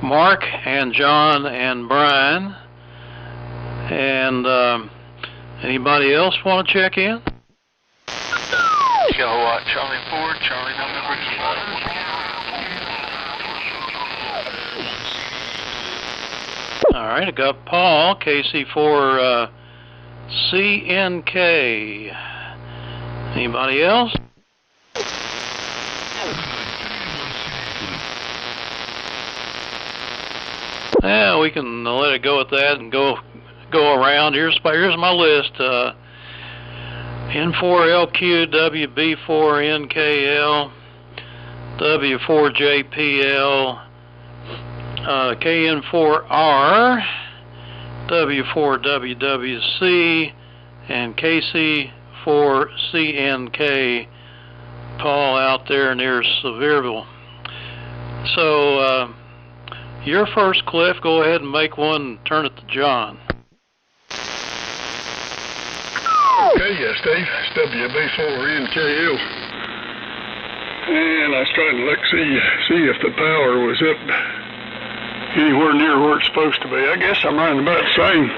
Mark and John and Brian. And anybody else want to check in? Kilowatt Charlie 4, Charlie November 2. All right, I got Paul, KC4 CNK. Anybody else? Yeah, we can let it go at that and go around. Here's my list. N4LQ, WB4NKL, W4JPL, KN4R, W4WWC, and KC4CNK. Paul out there near Sevierville. So your first, Cliff. Go ahead and make one and turn it to John. Okay, Steve, it's WB4NKL. And I was trying to look, see if the power was up anywhere near where it's supposed to be. I guess I'm running about the same,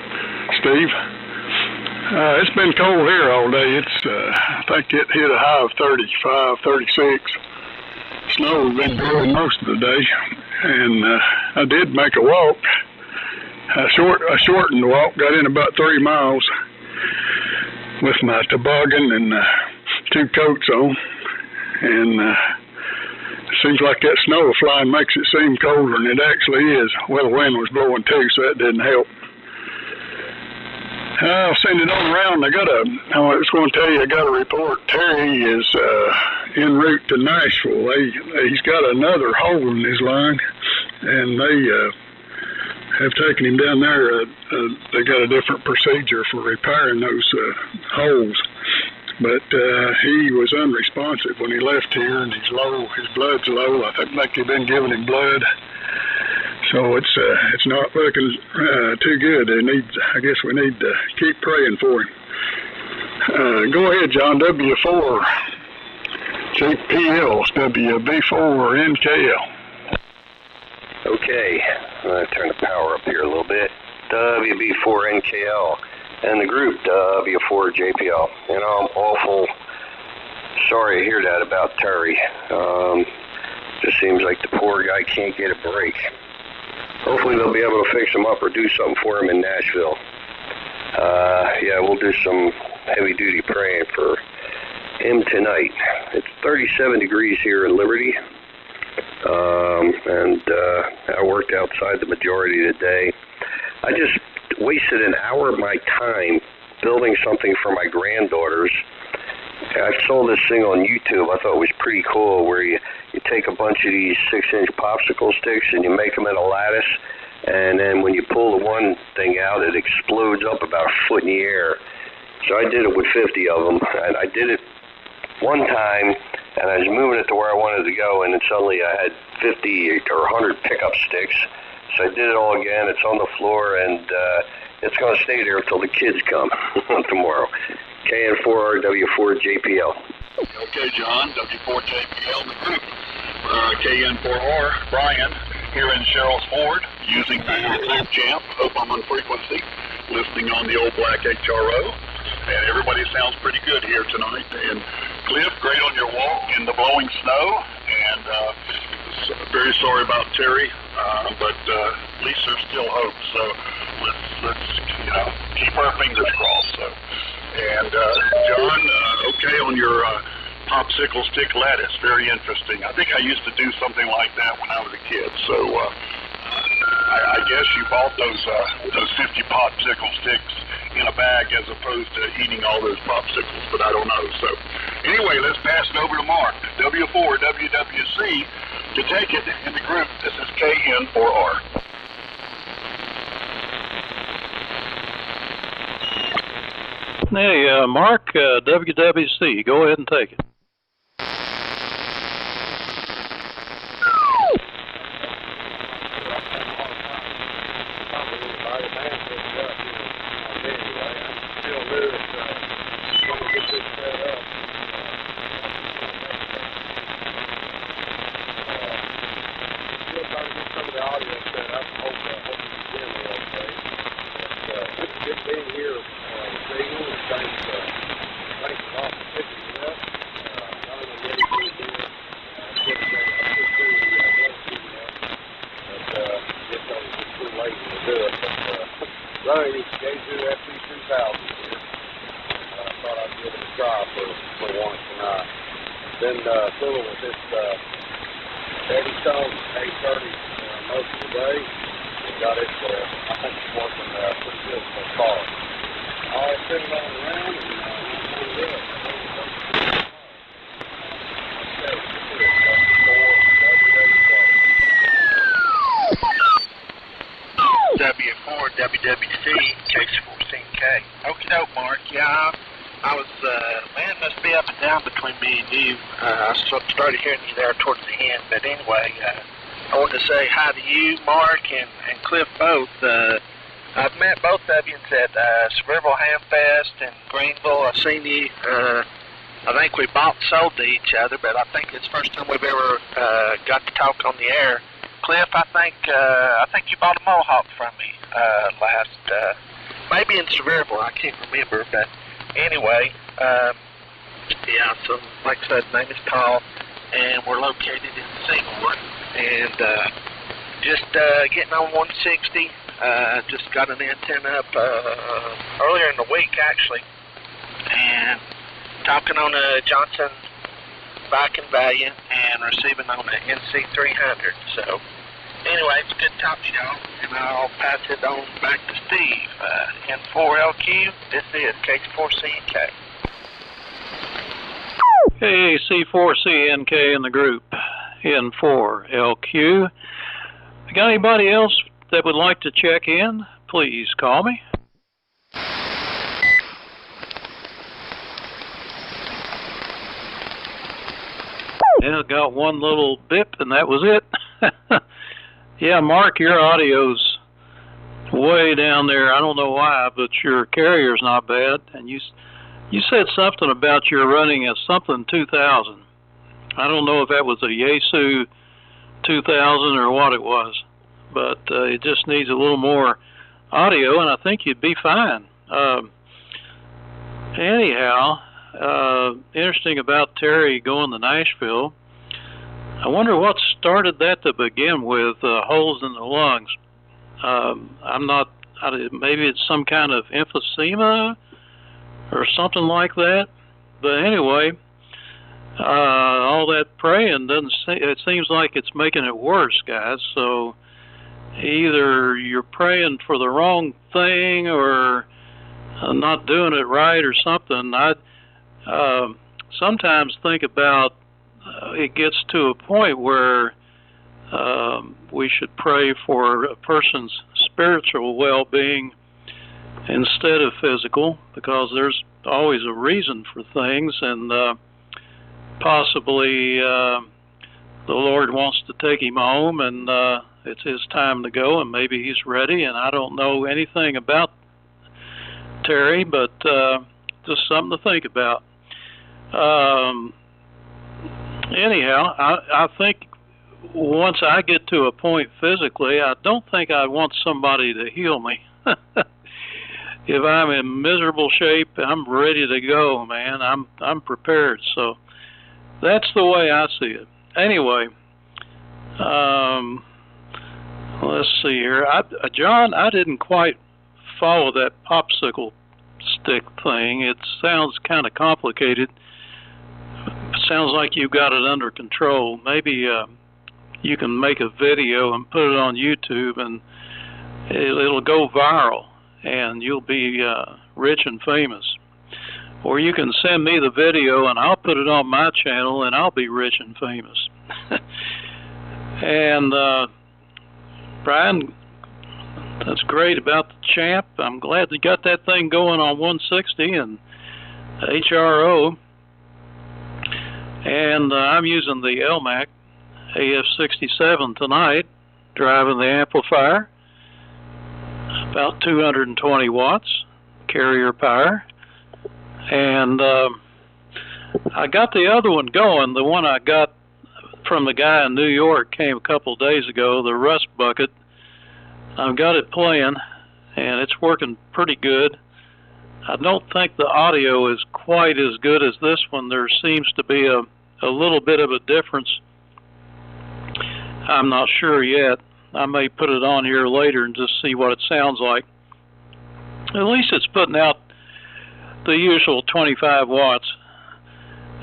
Steve. It's been cold here all day. I think it hit a high of 35, 36. Snow has been blowing most of the day. And I did make a walk. I shortened walk, got in about 3 miles with my toboggan and 2 coats on. And seems like that snow flying makes it seem colder than it actually is. Well, the wind was blowing too, so that didn't help. I'll send it on around. I was going to tell you, I got a report. Terry is en route to Nashville. He's got another hole in his line, and they have taken him down there. They got a different procedure for repairing those holes. But he was unresponsive when he left here, and he's low. His blood's low. I think they've been giving him blood. So it's not looking too good. I guess we need to keep praying for him. Go ahead, John. W4 JPL, WB4NKL. Okay, I'm going to turn the power up here a little bit. WB4NKL and the group W4JPL. You know, I'm awful sorry to hear that about Terry. Just seems like the poor guy can't get a break. Hopefully they'll be able to fix him up or do something for him in Nashville. Yeah, we'll do some heavy-duty praying for him tonight. It's 37 degrees here in Liberty, and I worked outside the majority of the day. I just wasted an hour of my time building something for my granddaughters. I saw this thing on YouTube. I thought it was pretty cool, where you take a bunch of these 6-inch popsicle sticks and you make them in a lattice, and then when you pull the one thing out, it explodes up about a foot in the air. So I did it with 50 of them, and I did it one time, and I was moving it to where I wanted to go, and then suddenly I had 50 or 100 pickup sticks. So I did it all again. It's on the floor, and it's going to stay there until the kids come tomorrow. KN4R, W4JPL. Okay, John, W4JPL, the group. KN4R, Brian, here in Sherrills Ford, using the Cliff Champ. Hope I'm on frequency, listening on the old black HRO. And everybody sounds pretty good here tonight. And Cliff, great on your walk in the blowing snow. And very sorry about Terry, but at least there's still hope. So let's keep our fingers crossed. So. And John, okay on your popsicle stick lattice, very interesting. I think I used to do something like that when I was a kid. So I guess you bought those 50 popsicle sticks in a bag as opposed to eating all those popsicles, but I don't know. So anyway, let's pass it over to Mark, W4WWC, to take it in the group. This is KN4R. Hey, Mark, WWC, go ahead and take it. Some of the audio stuff. do it. But running these Yaesu FT-2000 here, I thought I'd give it a try for once tonight. Been fooling with this Eddystone 830 most of the day. Got it, I think it's working pretty good so far. I'll sit it on around and do it. W4 WWC K14K. Okie doke, Mark. Yeah, I was, man, must be up and down between me and you. I started hearing you there towards the end, but anyway, I wanted to say hi to you, Mark, and Cliff both. I've met both of you at Sevierville Hamfest and Greenville. I've seen you. I think we bought and sold to each other, but I think it's the first time we've ever got to talk on the air. Cliff, I think you bought a Mohawk from me last, maybe in Sevierville. I can't remember, but anyway, yeah. So like I said, his name is Paul, and we're located in Seymour, and just getting on 160. Just got an antenna up earlier in the week, actually, and talking on a Johnson Viking Valiant and receiving on an NC300. So anyway, it's good to talk to y'all, and I'll pass it on back to Steve. N4LQ, this is K4CNK. Hey, C4CNK in the group, N4LQ. Got anybody else that would like to check in? Please call me. Yeah, got one little bip and that was it. Yeah, Mark, your audio's way down there. I don't know why, but your carrier's not bad. And you said something about you're running a something 2000. I don't know if that was a Yaesu 2000 or what it was, but it just needs a little more audio, and I think you'd be fine. Anyhow, interesting about Terry going to Nashville. I wonder what started that to begin with, holes in the lungs. Maybe it's some kind of emphysema or something like that. But anyway, all that praying it seems like it's making it worse, guys. So either you're praying for the wrong thing or not doing it right or something. I sometimes think about it gets to a point where we should pray for a person's spiritual well-being instead of physical, because there's always a reason for things, and possibly the Lord wants to take him home, and it's his time to go, and maybe he's ready. And I don't know anything about Terry, but just something to think about. Anyhow, I think once I get to a point physically, I don't think I want somebody to heal me. If I'm in miserable shape, I'm ready to go, man. I'm prepared. So that's the way I see it. Anyway, let's see here. John, I didn't quite follow that popsicle stick thing. It sounds kind of complicated. It sounds like you got it under control. Maybe you can make a video and put it on YouTube, and it'll go viral, and you'll be rich and famous. Or you can send me the video, and I'll put it on my channel, and I'll be rich and famous. And Brian, that's great about the Champ. I'm glad they got that thing going on 160 and HRO. And I'm using the Elmac AF-67 tonight, driving the amplifier, about 220 watts, carrier power. And I got the other one going. The one I got from the guy in New York came a couple of days ago, the Rust Bucket. I've got it playing, and it's working pretty good. I don't think the audio is quite as good as this one. There seems to be a little bit of a difference. I'm not sure yet, I may put it on here later and just see what it sounds like. At least it's putting out the usual 25 watts.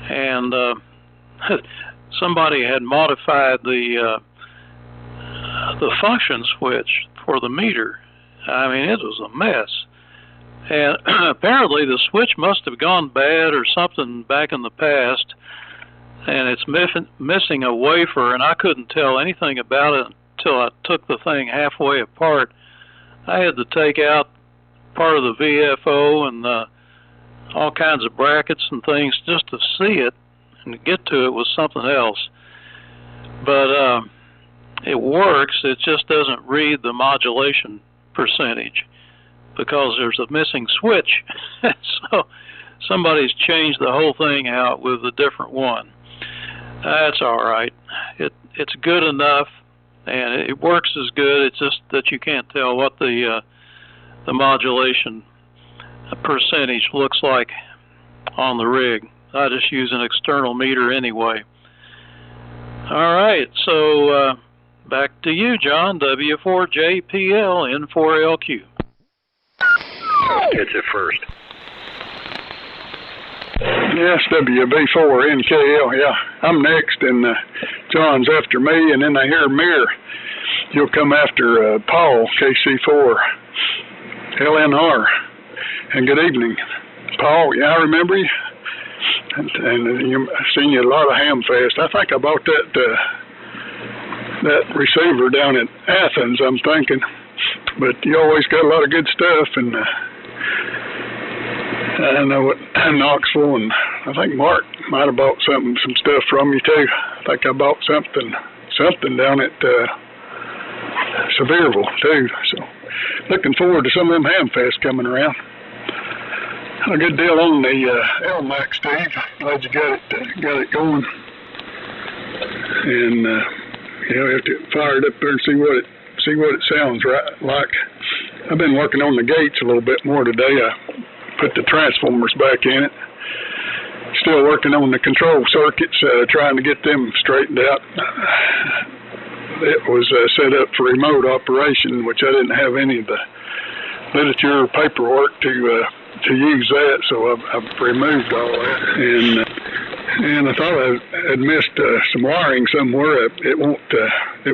And somebody had modified the function switch for the meter. I mean, it was a mess. And apparently the switch must have gone bad or something back in the past, and it's missing a wafer, and I couldn't tell anything about it until I took the thing halfway apart. I had to take out part of the VFO and all kinds of brackets and things just to see it, and to get to it was something else. But it works, it just doesn't read the modulation percentage because there's a missing switch. So somebody's changed the whole thing out with a different one. That's all right. It's good enough, and it works as good. It's just that you can't tell what the modulation percentage looks like on the rig. I just use an external meter anyway. All right, so back to you, John. W4JPL N4LQ. It's at first. Yes, WB4NKL. Yeah, I'm next, and John's after me, and then I hear Mir. You'll come after Paul, KC4 LNR. And good evening, Paul. Yeah, I remember you. And I've seen you at a lot of Hamfest. I think I bought that receiver down in Athens, I'm thinking. But you always got a lot of good stuff, and I know at Knoxville, and I think Mark might have bought some stuff from you too. I think I bought something down at Sevierville too. So looking forward to some of them Hamfests coming around. A good deal on the Elmac, Steve. Glad you got it going. And we have to fire it up there and see what it sounds like. I've been working on the gates a little bit more today. I put the transformers back in it. Still working on the control circuits, trying to get them straightened out. It was set up for remote operation, which I didn't have any of the literature or paperwork to use that, so I've removed all that. And I thought I had missed some wiring somewhere. It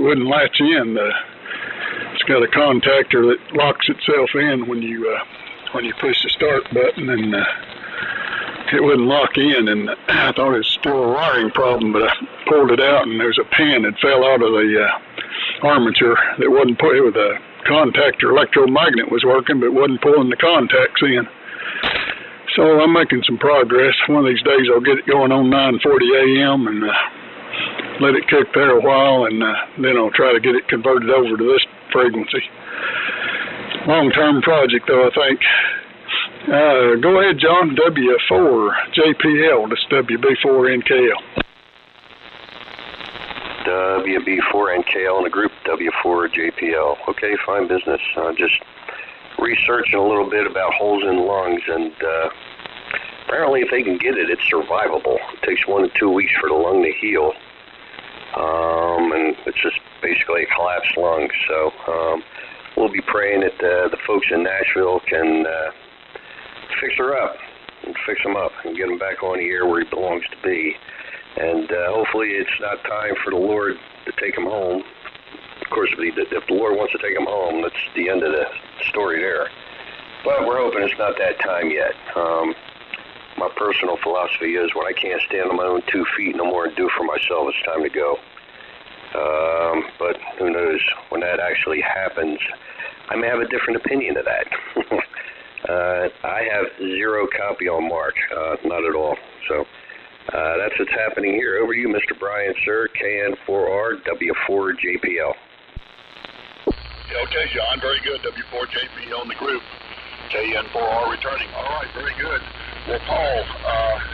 wouldn't latch in. It's got a contactor that locks itself in when you push the start button, and it wouldn't lock in. And I thought it was still a wiring problem, but I pulled it out, and there's a pin that fell out of the armature that wasn't put with a contactor. Electromagnet was working, but wasn't pulling the contacts in. So I'm making some progress. One of these days I'll get it going on 9:40 a.m. and let it cook there a while, and then I'll try to get it converted over to this frequency. Long-term project, though, I think. Go ahead, John. W4JPL. That's WB4NKL. WB4NKL in the group W4JPL. Okay, fine business. Just researching a little bit about holes in lungs, and apparently if they can get it, it's survivable. It takes 1 to 2 weeks for the lung to heal, and it's just basically a collapsed lung. So we'll be praying that the folks in Nashville can fix her up and fix him up and get him back on the air where he belongs to be. And hopefully it's not time for the Lord to take him home. Of course, if the Lord wants to take him home, that's the end of the story there. But we're hoping it's not that time yet. My personal philosophy is when I can't stand on my own 2 feet no more and do for myself, it's time to go. But who knows, when that actually happens, I may have a different opinion of that. I have zero copy on Mark, not at all. So that's what's happening here. Over to you, Mr. Brian, sir. KN4R, W4JPL. Okay, John, very good. W4JPL in the group. KN4R returning. All right, very good. Well, Paul,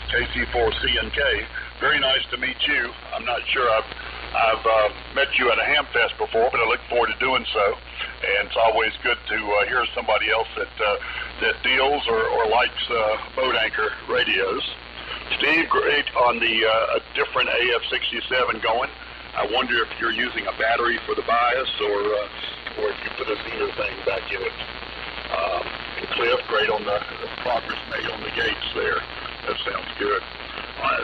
KC4CNK, very nice to meet you. I'm not sure I've met you at a Hamfest before, but I look forward to doing so. And it's always good to hear somebody else that deals or likes boat anchor radios. Steve, great on the different AF-67 going. I wonder if you're using a battery for the bias or if you put a Zener thing back in it. And Cliff, great on the progress made on the gates there. That sounds good.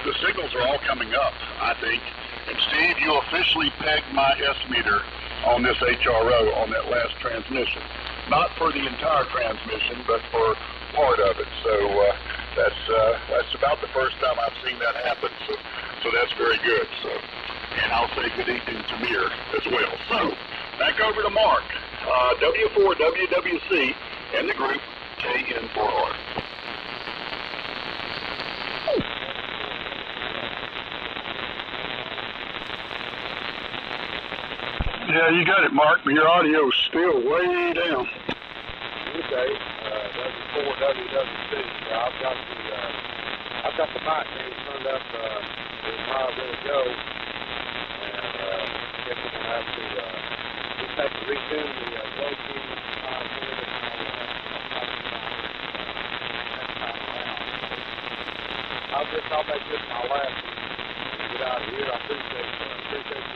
The signals are all coming up, I think. And Steve, you officially pegged my S-meter on this HRO on that last transmission. Not for the entire transmission, but for part of it. So that's about the first time I've seen that happen. So that's very good. So, and I'll say good evening to Mir as well. So back over to Mark, W4WWC and the group KN4R. Yeah, you got it, Mark, but your audio's still way down. Okay, W4WWC. I've got the mic thing turned up as high as it'll go, and I guess we're gonna have to just have to retune the low key I'll make this my last one. Get out of here. I appreciate you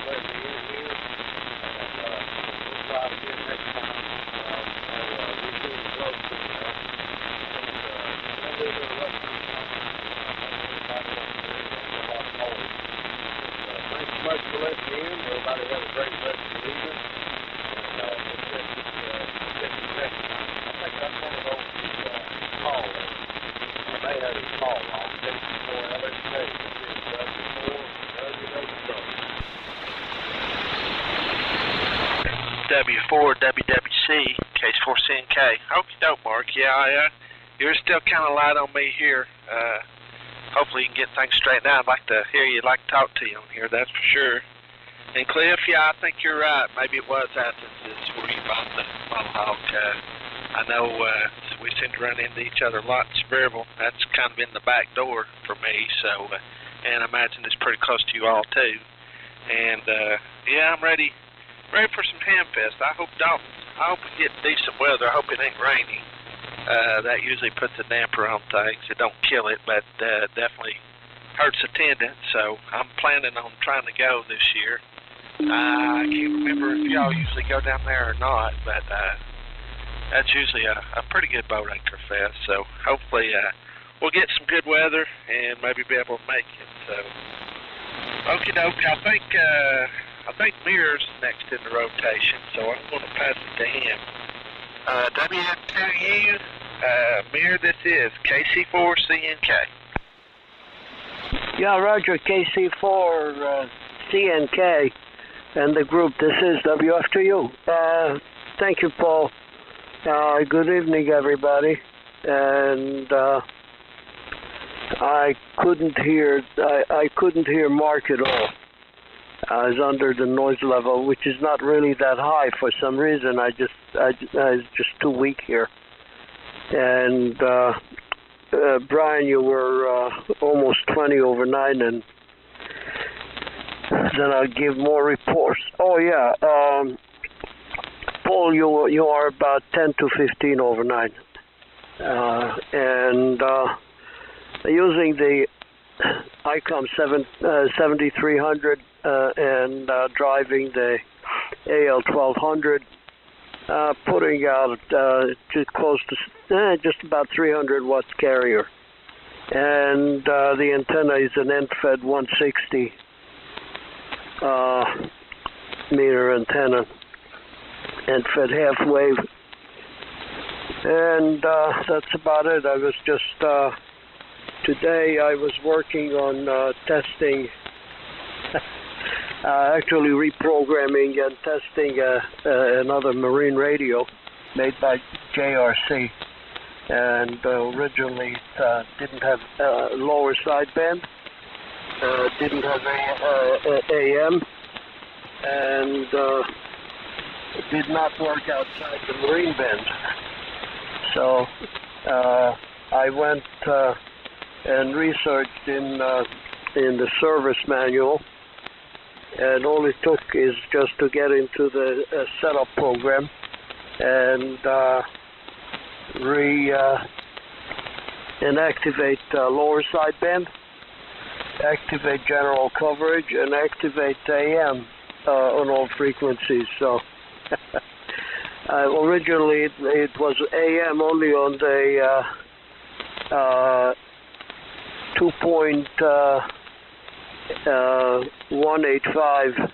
letting me in here. We'll try it again next time. We're doing the road to a little bit of rough thanks so much for letting me in. Everybody have a great rest of the evening. And we'll check this next time. I think that's one of those calls. I may have his call off. W4WWC, case 4CNK. Okie doke, Mark. Yeah, you're still kind of light on me here. Hopefully you can get things straightened out. I'd like to hear you, like to talk to you on here, that's for sure. And Cliff, yeah, I think you're right. Maybe it was Athens where you bought the Mohawk. I know we seem to run into each other a lot in Sevierville. That's kind of in the back door for me, so, and I imagine it's pretty close to you all too. And yeah, I'm ready for some Hamfest. I hope we get decent weather. I hope it ain't rainy. That usually puts a damper on things. It don't kill it, but definitely hurts attendance. So I'm planning on trying to go this year. I can't remember if y'all usually go down there or not, but that's usually a pretty good boat anchor fest. So hopefully we'll get some good weather and maybe be able to make it. So okie doke. I think Mir's next in the rotation, so I'm going to pass it to him. WM2U, Mir, this is KC4CNK. Yeah, Roger, KC4 CNK and the group. This is WF2U. Thank you, Paul. Good evening, everybody. And I couldn't hear Mark at all. I was under the noise level, which is not really that high for some reason. I was just too weak here. And Brian, you were almost 20 over 9, and then I'll give more reports. Oh yeah, Paul, you are about 10 to 15 over 9, and using the ICOM 7300 and driving the AL 1200, putting out just close to just about 300 watts carrier, and the antenna is an end-fed 160 meter antenna, end-fed half wave, and that's about it. I was just today I was working on testing, actually reprogramming and testing another marine radio made by JRC, and originally it didn't have lower sideband, didn't have AM, and it did not work outside the marine band. So I went and researched in the service manual, and all it took is just to get into the setup program and inactivate lower sideband, activate general coverage, and activate AM on all frequencies. So originally it was AM only on the 2.185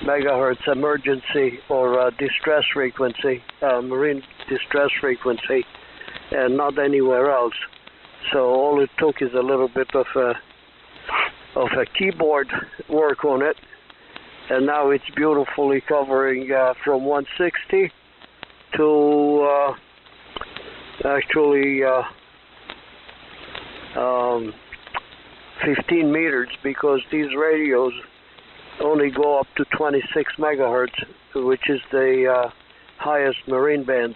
megahertz emergency or distress frequency, marine distress frequency, and not anywhere else. So all it took is a little bit of a keyboard work on it, and now it's beautifully covering from 160 to actually 15 meters, because these radios only go up to 26 megahertz, which is the highest marine band.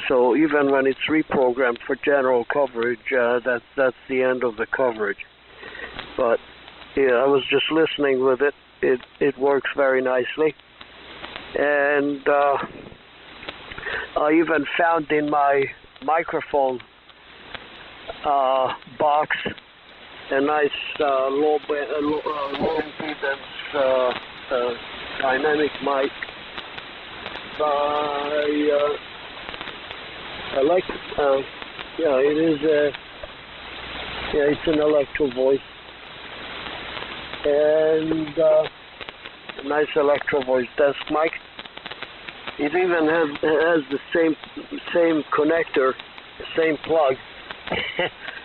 So even when it's reprogrammed for general coverage, that's the end of the coverage. But yeah, I was just listening with it. It works very nicely. And I even found in my microphone box a nice low impedance dynamic mic by it's an Electro Voice, and a nice Electro Voice desk mic. It even has the same connector, the same plug,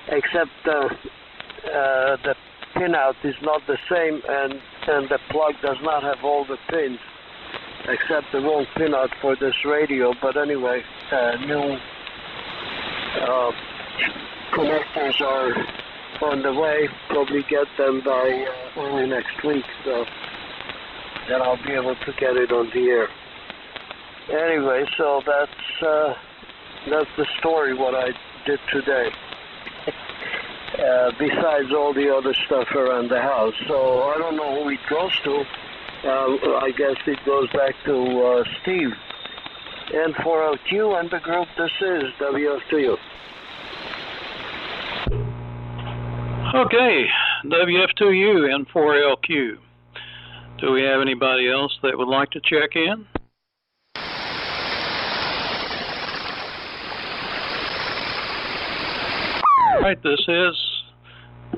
except the pinout is not the same, and the plug does not have all the pins, except the wrong pinout for this radio. But anyway, new connectors are on the way. Probably get them by early next week, so then I'll be able to get it on the air. Anyway, so that's the story, what I did today. Besides all the other stuff around the house. So I don't know who it goes to. I guess it goes back to Steve. N4LQ and the group, this is WF2U. Okay, WF2U N4LQ. Do we have anybody else that would like to check in? All right, this is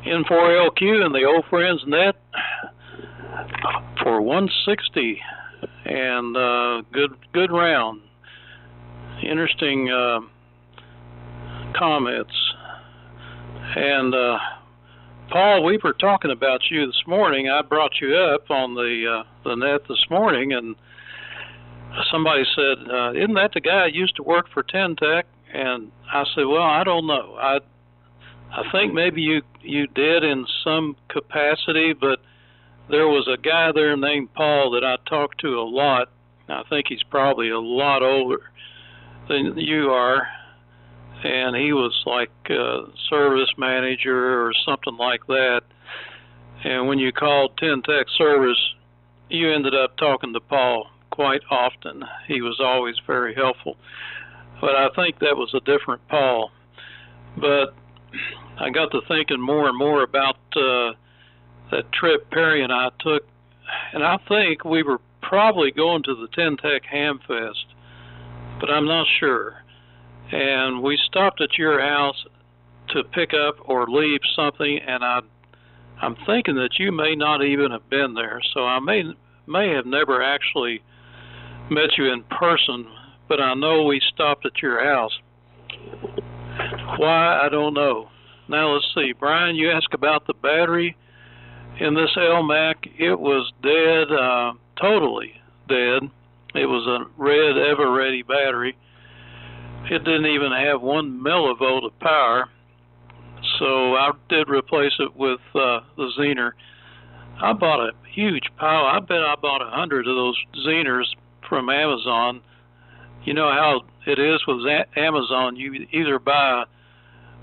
N4LQ and the old friends net for 160, and good round. Interesting comments. And Paul, we were talking about you this morning. I brought you up on the net this morning, and somebody said, "Isn't that the guy who used to work for Tentec?" And I said, "Well, I don't know. I think maybe you did in some capacity, but there was a guy there named Paul that I talked to a lot. I think he's probably a lot older than you are, and he was like a service manager or something like that. And when you called Tentec service, you ended up talking to Paul quite often. He was always very helpful. But I think that was a different Paul. But I got to thinking more and more about that trip Perry and I took, and I think we were probably going to the Tentec Hamfest, but I'm not sure. And we stopped at your house to pick up or leave something, and I'm thinking that you may not even have been there, so I may have never actually met you in person, but I know we stopped at your house. Why, I don't know. Now let's see, Brian, you asked about the battery in this Elmac. It was dead, totally dead. It was a red ever-ready battery. It didn't even have 1 millivolt of power, so I did replace it with the Zener. I bought a huge pile. I bet I bought 100 of those Zeners from Amazon. You know how it is with Amazon. You either buy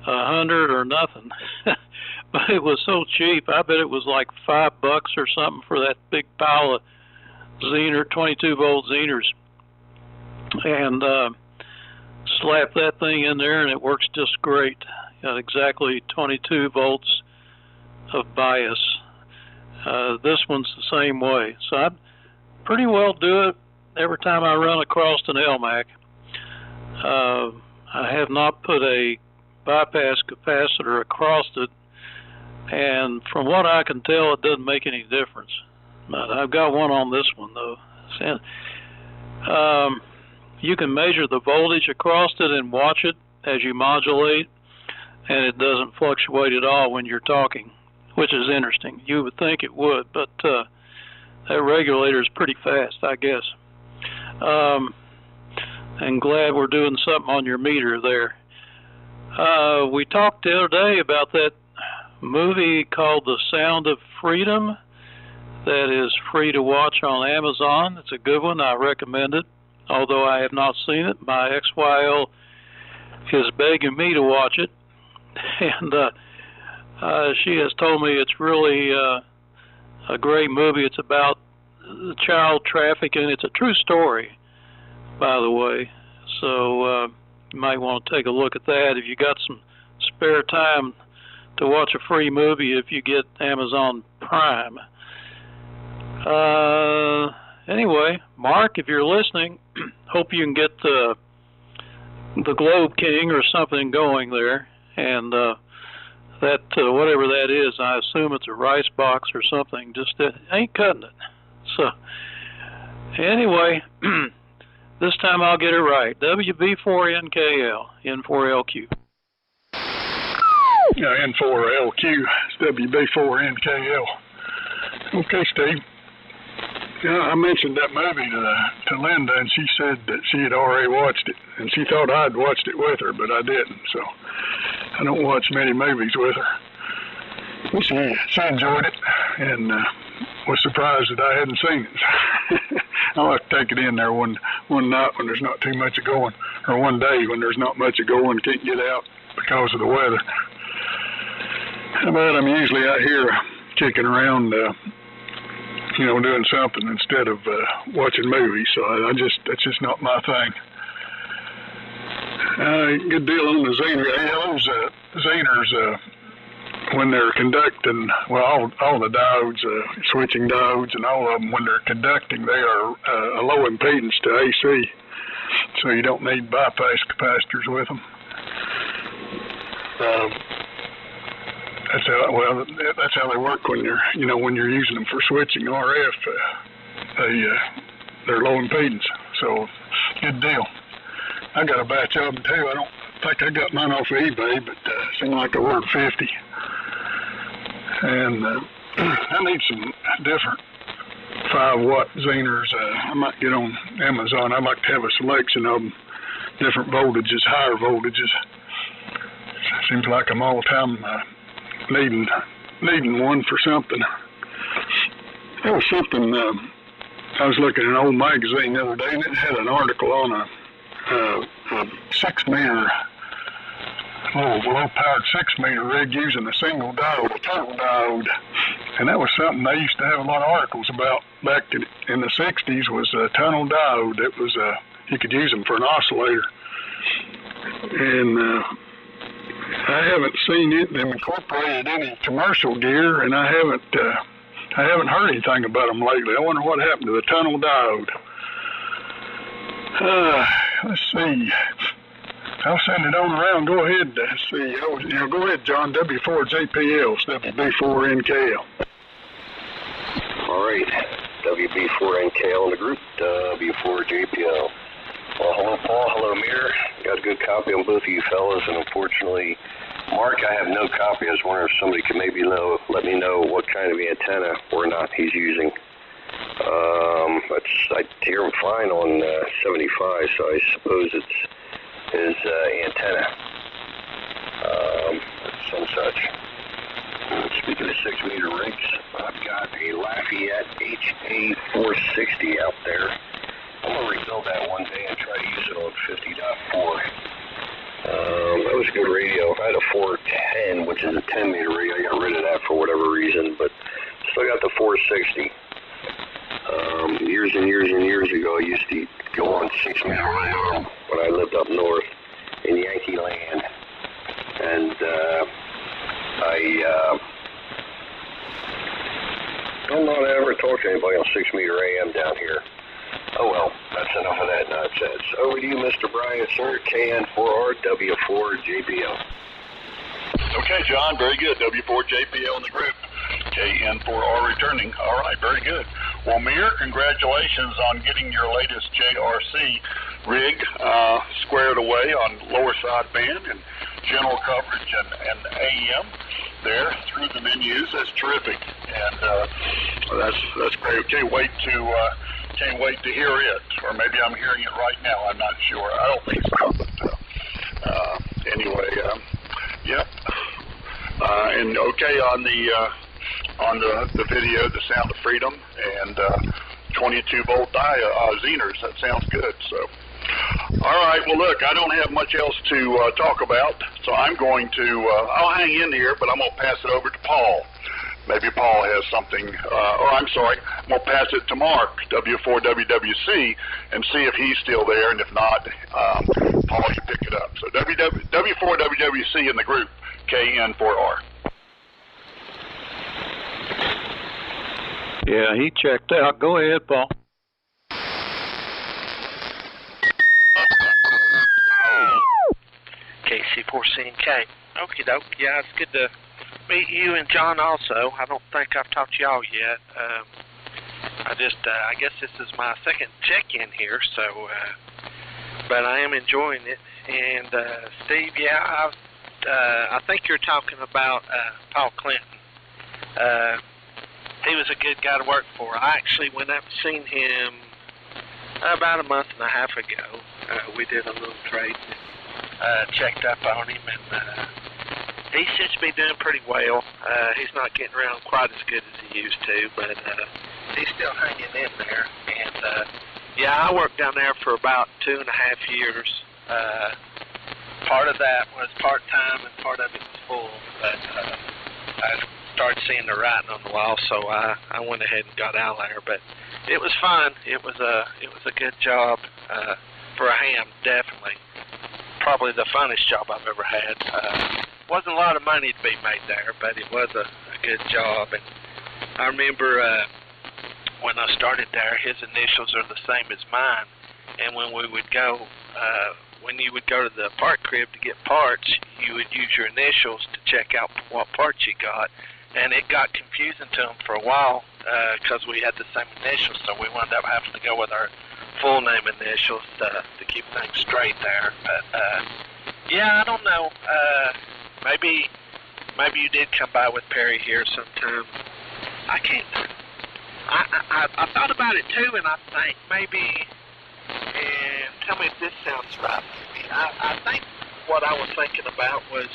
100 or nothing. But it was so cheap. I bet it was like $5 or something for that big pile of Zener, 22-volt Zeners. And slap that thing in there, and it works just great. Got exactly 22 volts of bias. This one's the same way. So I pretty well do it every time I run across an Elmac. I have not put a bypass capacitor across it, and from what I can tell, it doesn't make any difference. But I've got one on this one, though. You can measure the voltage across it and watch it as you modulate, and it doesn't fluctuate at all when you're talking, which is interesting. You would think it would, but that regulator is pretty fast, I guess. And glad we're doing something on your meter there. We talked the other day about that movie called The Sound of Freedom that is free to watch on Amazon. It's a good one. I recommend it, although I have not seen it. My ex-YL is begging me to watch it, and she has told me it's really a great movie. It's about child trafficking. It's a true story, by the way, so you might want to take a look at that if you got some spare time to watch a free movie if you get Amazon Prime. Anyway, Mark, if you're listening, hope you can get the Globe King or something going there, and that whatever that is, I assume it's a rice box or something, just ain't cutting it. So anyway, this time I'll get it right. WB4NKL, N4LQ. Yeah, N4LQ, it's WB4NKL. Okay, Steve. Yeah, I mentioned that movie to Linda, and she said that she had already watched it, and she thought I'd watched it with her, but I didn't, so I don't watch many movies with her. She enjoyed it, and was surprised that I hadn't seen it. I'll have to take it in there one night when there's not too much of going, or one day when there's not much of going, can't get out because of the weather. But I'm usually out here kicking around, doing something instead of watching movies, so that's just not my thing. Good deal on the Zener. Those Zeners, when they're conducting, well, all the diodes, switching diodes, and all of them, when they're conducting, they are a low impedance to AC, so you don't need bypass capacitors with them. That's how they work when you're using them for switching RF. They're low impedance, so good deal. I got a batch of them too. I don't think I got mine off of eBay, but seemed like I ordered 50. And I need some different 5-watt Zeners. I might get on Amazon. I'd like to have a selection of them, different voltages, higher voltages. Seems like I'm all the time needing one for something. There was something, I was looking at an old magazine the other day, and it had an article on a 6-meter, low-powered 6-meter rig using a single diode, a tunnel diode. And that was something they used to have a lot of articles about back in the 60s, was a tunnel diode. It was, you could use them for an oscillator. And I haven't seen it incorporated any commercial gear, and I haven't heard anything about them lately. I wonder what happened to the tunnel diode. Let's see. I'll send it on around. Go ahead. See. Go ahead, John. W4JPL, WB4NKL. All right. WB4NKL in the group. W4JPL. Well, hello, Paul. Hello, Amir. Got a good copy on both of you fellas, and unfortunately, Mark, I have no copy. I was wondering if somebody could maybe let me know what kind of antenna or not he's using. I hear him fine on 75, so I suppose it's his antenna. Some such. Speaking of 6-meter rigs, I've got a Lafayette HA460 out there. I'm going to rebuild that one day and try to use it on 50.4. That was a good radio. I had a 410, which is a 10-meter radio. I got rid of that for whatever reason, but still got the 460. Years and years and years ago, I used to go on 6-meter radio when I lived up north in Yankee land. And I I'm not ever talking to anybody on 6 meter AM down here. Oh well, that's enough of that nonsense. Over to you, Mr. Bryant, sir. KN4R, W4JPL. Okay, John, very good. W4JPL in the group. KN4R returning. All right, very good. Well, Mir, congratulations on getting your latest JRC rig squared away on lower sideband and general coverage and AM there through the menus. That's terrific, and that's great. Can't wait to hear it, or maybe I'm hearing it right now. I'm not sure. I don't think so, but anyway, yep. And okay on the video, the Sound of Freedom and 22 volt Zeners. That sounds good. So, all right. Well, look, I don't have much else to talk about, so I'm going to I'll hang in here, but I'm going to pass it over to Paul. Maybe Paul has something. I'm sorry. I'm going to pass it to Mark, W4WWC, and see if he's still there, and if not, Paul, you pick it up. So W4WWC in the group, KN4R. Yeah, he checked out. Go ahead, Paul. KC4CNK. Okie doke. Yeah, it's good to meet you and John also. I don't think I've talked to y'all yet. I guess this is my second check-in here, so, but I am enjoying it. And, Steve, yeah, I think you're talking about Paul Clinton. He was a good guy to work for. I actually went up and seen him about a month and a half ago. We did a little trade and checked up on him, and he seems to be doing pretty well. He's not getting around quite as good as he used to, but he's still hanging in there. And yeah, I worked down there for about 2.5 years. Part of that was part-time and part of it was full, but I started seeing the writing on the wall, so I went ahead and got out of there. But it was fun. It was a good job for a ham, definitely. Probably the funnest job I've ever had. Wasn't a lot of money to be made there, but it was a good job. And I remember when I started there, his initials are the same as mine. And when we would go, when you would go to the part crib to get parts, you would use your initials to check out what parts you got. And it got confusing to him for a while because we had the same initials, so we wound up having to go with our full name initials to keep things straight there. But yeah, I don't know. Maybe you did come by with Perry here sometime. I can't. I thought about it too, and I think maybe. And tell me if this sounds right. I think what I was thinking about was.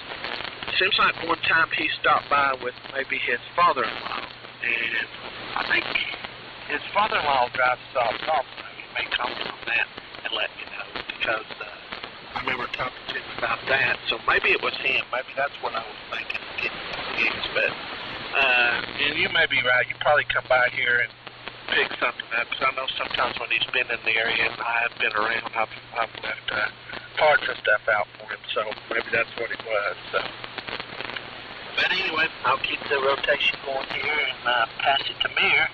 Seems like one time he stopped by with maybe his father-in-law, and I think his father-in-law drives us all the time. He may comment on that and let me know, because I remember talking to him about that. So maybe it was him. Maybe that's what I was thinking, getting confused. But and you may be right. You probably come by here and pick something up, because I know sometimes when he's been in the area and I have been around, I've left parts and stuff out for him. So maybe that's what it was. So. But anyway, I'll keep the rotation going here and pass it to Mir.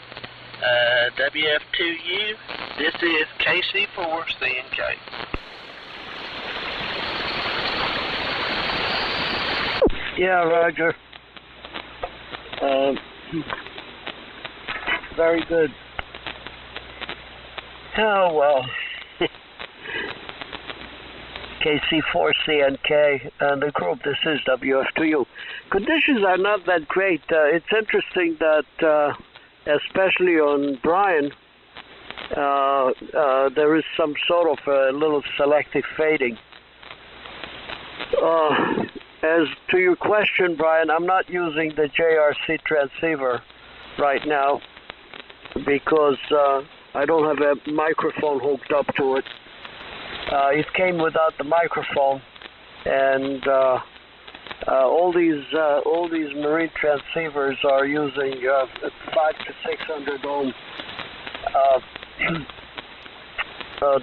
WF2U, this is KC4CNK. Yeah, Roger. Very good. Oh, well. KC4CNK and the group, this is WF2U. Conditions are not that great. It's interesting that, especially on Brian, there is some sort of a little selective fading. As to your question, Brian, I'm not using the JRC transceiver right now because I don't have a microphone hooked up to it. It came without the microphone, and all these marine transceivers are using 500 to 600 ohm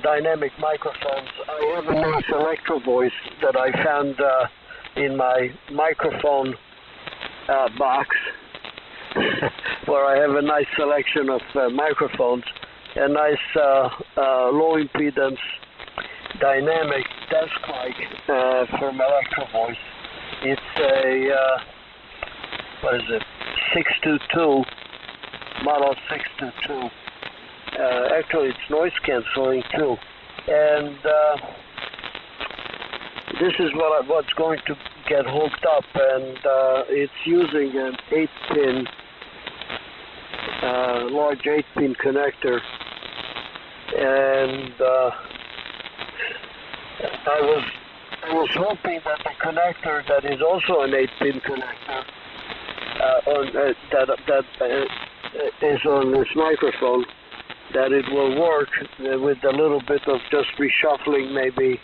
dynamic microphones. I have a nice Electro Voice that I found in my microphone box, where I have a nice selection of microphones, a nice low impedance dynamic desk mic from Electro Voice. It's a what is it? 622 model 622. Actually, it's noise canceling too, and this is what's going to get hooked up, and it's using an 8-pin, large 8-pin connector, and I was hoping that the connector that is also an 8-pin connector that is on this microphone, that it will work with a little bit of just reshuffling maybe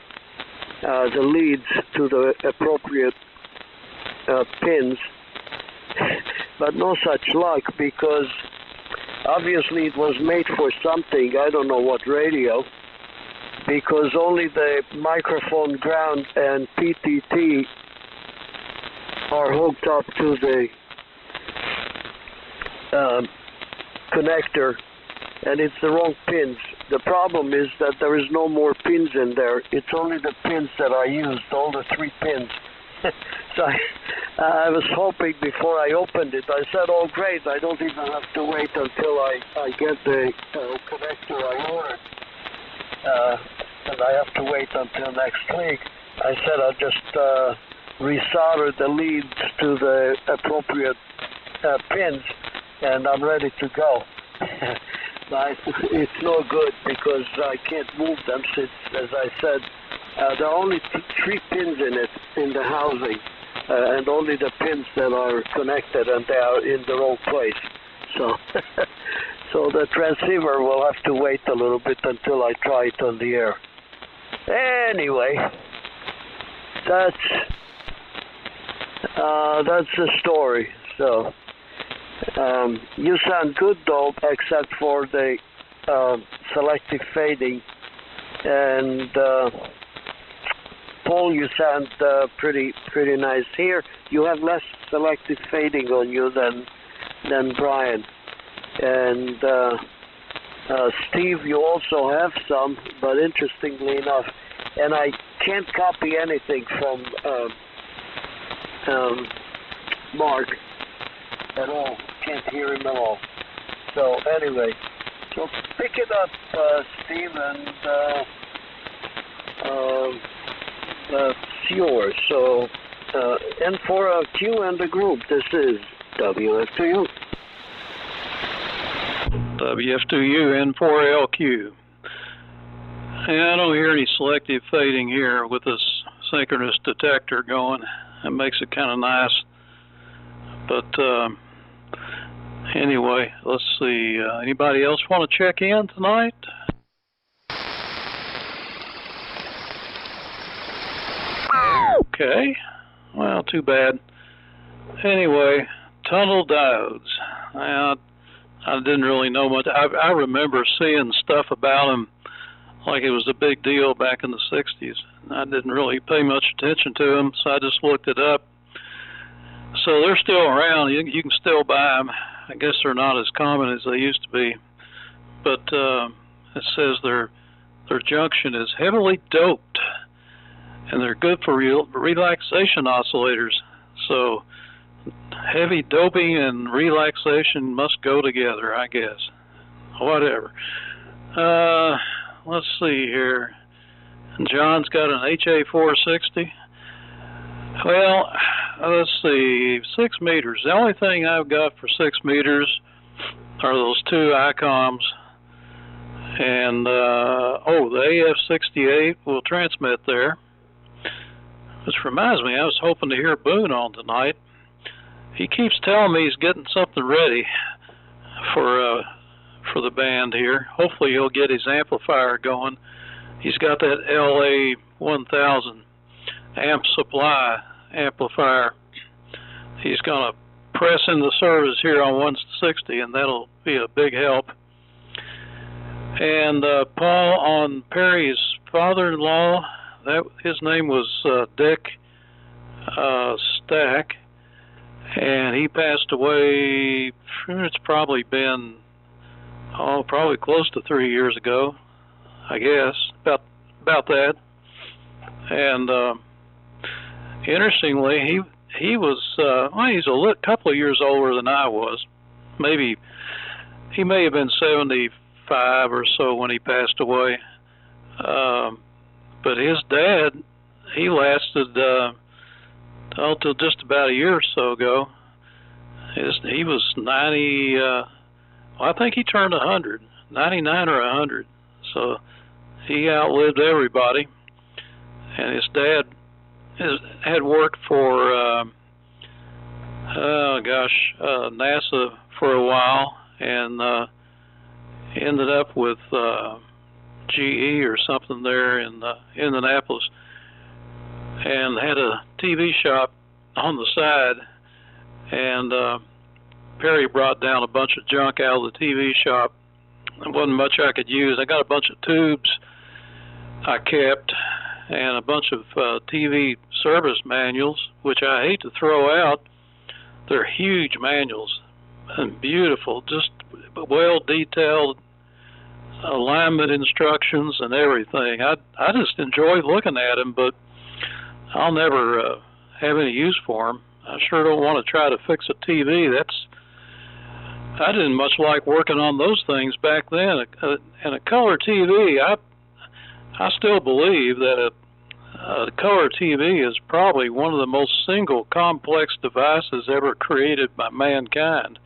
the leads to the appropriate pins, but no such luck, because obviously it was made for something, I don't know what radio, because only the microphone ground and PTT are hooked up to the connector, and it's the wrong pins. The problem is that there is no more pins in there. It's only the pins that I used, all the 3 pins. So I was hoping before I opened it, I said, oh great, I don't even have to wait until I get the connector I ordered. And I have to wait until next week. I said I'll just resolder the leads to the appropriate pins, and I'm ready to go. But it's no good because I can't move them since, as I said, there are only 3 pins in it, in the housing, and only the pins that are connected, and they are in the wrong place. So, so the transceiver will have to wait a little bit until I try it on the air. Anyway, that's the story. So. You sound good though, except for the selective fading, and Paul, you sound pretty nice here. You have less selective fading on you than Brian, and Steve, you also have some, but interestingly enough, and I can't copy anything from Mark at all. Can't hear him at all. So anyway, so pick it up, Steve, and it's yours. So N4LQ and the group, this is WF2U. WF2U, N4LQ. Yeah, I don't hear any selective fading here with this synchronous detector going. It makes it kind of nice. But anyway, let's see. Anybody else want to check in tonight? Okay. Well, too bad. Anyway, tunnel diodes. I didn't really know much. I remember seeing stuff about them like it was a big deal back in the 60s. I didn't really pay much attention to them, so I just looked it up. So they're still around. You can still buy them. I guess they're not as common as they used to be. But it says their junction is heavily doped, and they're good for relaxation oscillators. So heavy doping and relaxation must go together, I guess. Whatever. Let's see here. John's got an HA460. Well, let's see, 6 meters. The only thing I've got for 6 meters are those 2 ICOMs. And, the AF-68 will transmit there. Which reminds me, I was hoping to hear Boone on tonight. He keeps telling me he's getting something ready for the band here. Hopefully he'll get his amplifier going. He's got that LA 1000 amp supply amplifier. He's going to press in the service here on 160, and that'll be a big help. And Paul, on Perry's father-in-law, his name was Dick Stack, and he passed away. It's probably been probably close to 3 years ago, I guess, about that. And interestingly, he was he's a couple of years older than I was. Maybe he may have been 75 or so when he passed away. But his dad, he lasted until just about a year or so ago. He was 90. I think he turned 100, 99 or 100. So he outlived everybody. And his dad had worked for NASA for a while, and ended up with GE or something there in Indianapolis, and had a TV shop on the side. And Perry brought down a bunch of junk out of the TV shop. There wasn't much I could use. I got a bunch of tubes I kept, and a bunch of TV service manuals, which I hate to throw out. They're huge manuals and beautiful, just well detailed alignment instructions and everything. I just enjoy looking at them, but I'll never have any use for them. I sure don't want to try to fix a TV. I didn't much like working on those things back then. And a color TV, I still believe that a color TV is probably one of the most single complex devices ever created by mankind.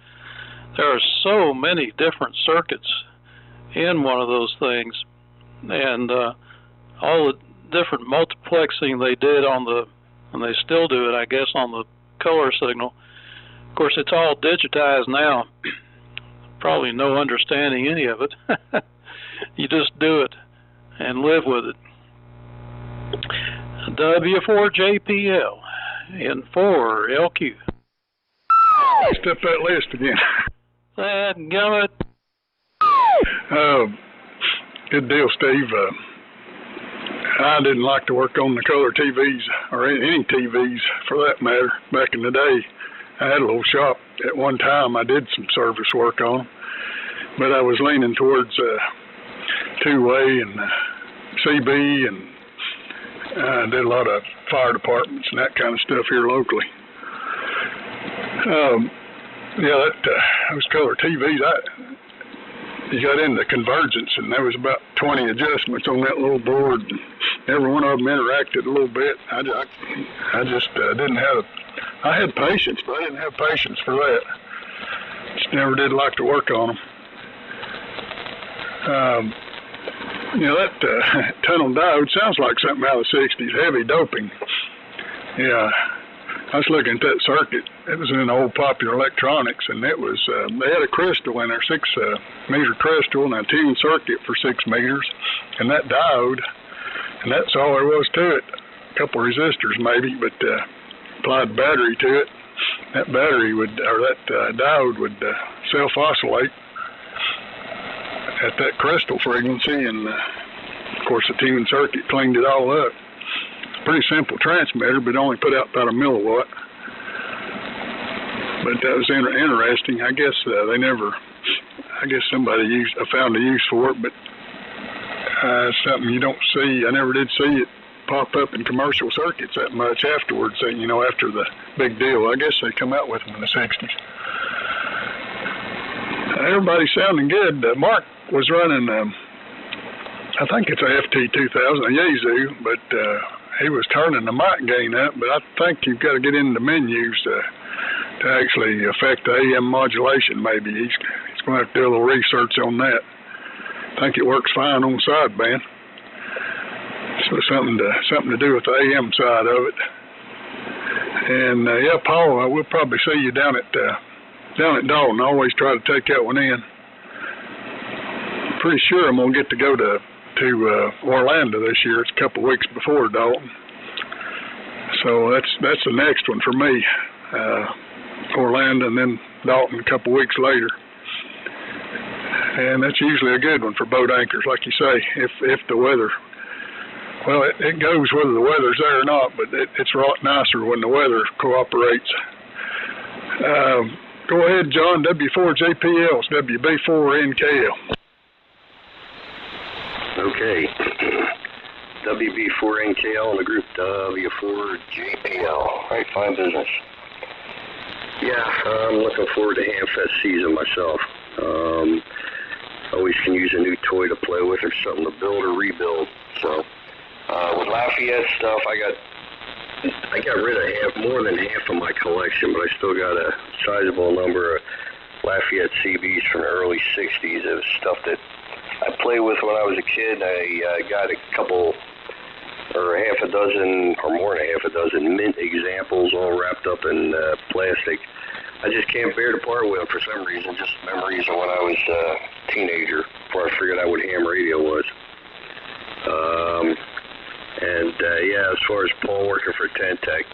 There are so many different circuits in one of those things, and all the different multiplexing they did and they still do it, I guess, on the color signal. Of course, it's all digitized now. Probably no understanding any of it. You just do it and live with it. W4JPL in 4LQ. Step that list again. Dadgummit. Good deal, Steve. I didn't like to work on the color TVs, or any TVs for that matter, back in the day. I had a little shop at one time. I did some service work on them, but I was leaning towards two-way and CB, and I did a lot of fire departments and that kind of stuff here locally. Those color TVs, you got into convergence, and there was about 20 adjustments on that little board. And every one of them interacted a little bit. I just didn't have. I had patience, but I didn't have patience for that. Just never did like to work on them. That tunnel diode sounds like something out of the 60s, heavy doping. Yeah, I was looking at that circuit. It was in old Popular Electronics, and it was, they had a crystal in there, 6-meter crystal, and a tuned circuit for 6 meters, and that diode, and that's all there was to it. A couple of resistors maybe, but applied battery to it. That battery that diode would self-oscillate at that crystal frequency, and of course the tuned circuit cleaned it all up. Pretty simple transmitter, but only put out about 1 milliwatt. But that was interesting. I guess somebody found a use for it, but something you don't see. I never did see it pop up in commercial circuits that much afterwards. After the big deal. I guess they come out with them in the 60s. Everybody's sounding good. Mark was running, I think it's a FT2000, a Yaesu, but he was turning the mic gain up. But I think you've got to get into the menus to actually affect the AM modulation. Maybe he's going to have to do a little research on that. I think it works fine on sideband. So something to do with the AM side of it. And Paul, we'll probably see you down at Dalton. I always try to take that one in. Pretty sure I'm gonna get to go to Orlando this year. It's a couple of weeks before Dalton. So that's the next one for me. Orlando and then Dalton a couple of weeks later. And that's usually a good one for boat anchors, like you say, if the weather. Well, it goes whether the weather's there or not, but it's a lot nicer when the weather cooperates. Go ahead, John. W4JPL's WB4NKL. Okay. WB4NKL and the group W4JPL. All right, fine business. Yeah, I'm looking forward to Hamfest season myself. Always can use a new toy to play with or something to build or rebuild. So, with Lafayette stuff, I got rid of more than half of my collection, but I still got a sizable number of Lafayette CBs from the early 60s. It was stuff that I played with when I was a kid. I got a couple, or half a dozen, or more than half a dozen mint examples all wrapped up in plastic. I just can't bear to part with them for some reason, just memories of when I was a teenager, before I figured out what ham radio was. Yeah, as far as Paul working for Ten-Tech,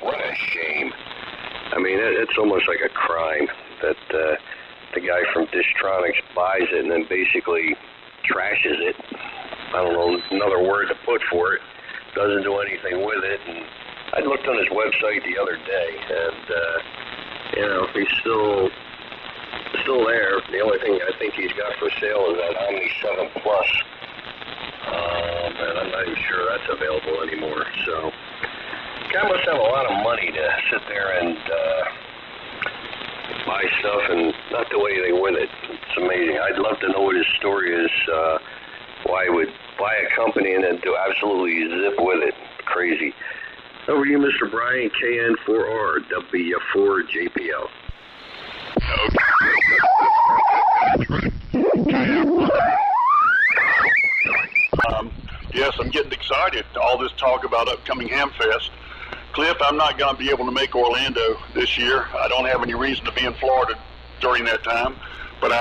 what a shame. I mean, it's almost like a crime that the guy from Distronics buys it and then basically trashes it. I don't know another word to put for it. Doesn't do anything with it. And I looked on his website the other day, and he's still there. The only thing I think he's got for sale is that Omni 7 Plus. And I'm not even sure that's available anymore. So, guy must have a lot of money to sit there and buy stuff and not do anything with it. It's amazing. I'd love to know what his story is. Why he would buy a company and then do absolutely zip with it. Crazy. Over to you, Mr. Brian, KN4R, W4JPL. Yes, I'm getting excited. All this talk about upcoming Hamfest. Cliff, I'm not going to be able to make Orlando this year. I don't have any reason to be in Florida during that time. But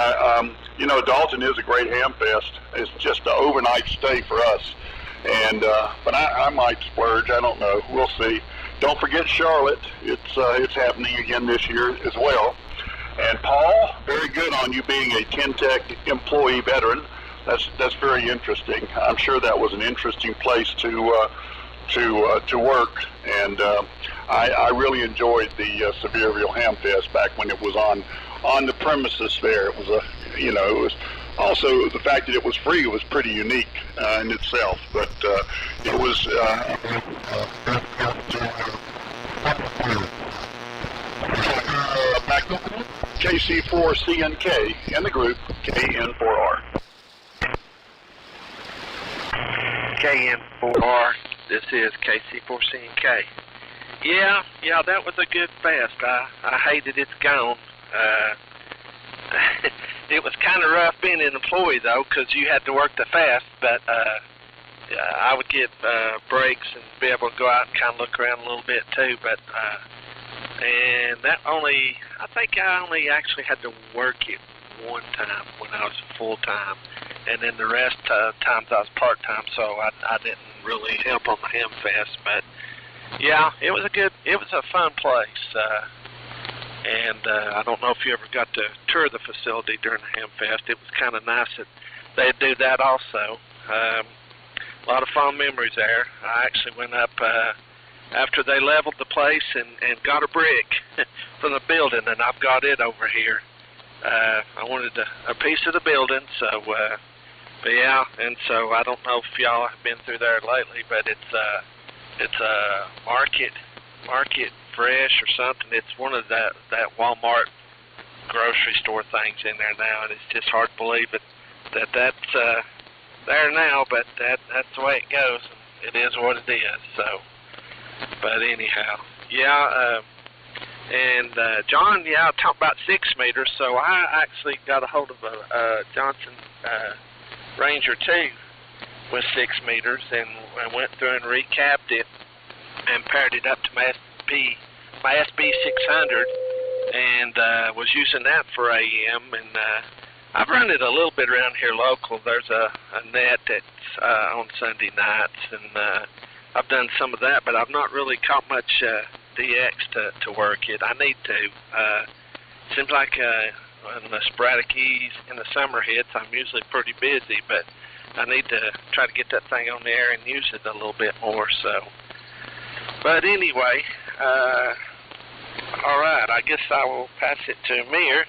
Dalton is a great Hamfest. It's just an overnight stay for us. And but I might splurge. I don't know. We'll see. Don't forget Charlotte. It's happening again this year as well. And Paul, very good on you being a Ten-Tech employee veteran. That's very interesting. I'm sure that was an interesting place to work, and I really enjoyed the Sevierville Hamfest back when it was on the premises there. It was it was also the fact that it was free was pretty unique in itself, but it was KC4CNK in the group KN4R. KN4R, this is KC4CNK. Yeah, that was a good fest. I hated it's gone. It was kind of rough being an employee, though, because you had to work the fest, but I would get breaks and be able to go out and kind of look around a little bit, too, but and I think I only actually had to work it one time when I was full-time, and then the rest times I was part-time, so I didn't really help on the Hamfest, but yeah, it was a fun place, and I don't know if you ever got to tour the facility during the Hamfest. It was kind of nice that they'd do that also. A lot of fond memories there. I actually went up after they leveled the place and got a brick from the building, and I've got it over here. I wanted a piece of the building, so but yeah, and so I don't know if y'all have been through there lately, but it's a market fresh or something. It's one of that Walmart grocery store things in there now, and it's just hard to believe that's there now, but that's the way it goes. It is what it is. So, but anyhow, yeah. And John, talked about 6 meters, so I actually got a hold of a Johnson Ranger 2 with 6 meters, and went through and recapped it and paired it up to my SB600, and was using that for AM. And I've run it a little bit around here local. There's a net that's on Sunday nights, and I've done some of that, but I've not really caught much DX to work it. I need to. Seems like when the sporadic E's in the summer hits, I'm usually pretty busy, but I need to try to get that thing on the air and use it a little bit more. So, but anyway, All right, I guess I will pass it to Mir.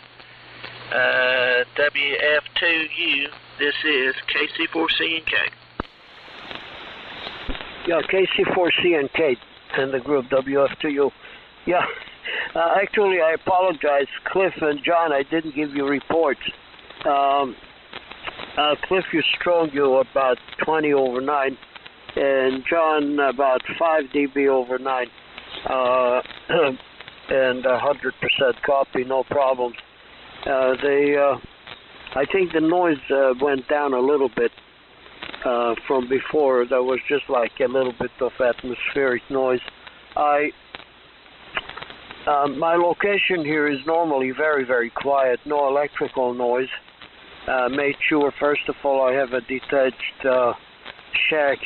WF2U, this is KC4C&K. Yeah, KC4C&K and the group WF2U. Yeah, actually, I apologize, Cliff and John, I didn't give you reports. Cliff, you strong, you about 20 over 9, and John about 5 dB over 9, and 100% copy, no problems. I think the noise went down a little bit from before. There was just like a little bit of atmospheric noise. My location here is normally very, very quiet, no electrical noise. Made sure, first of all, I have a detached shack,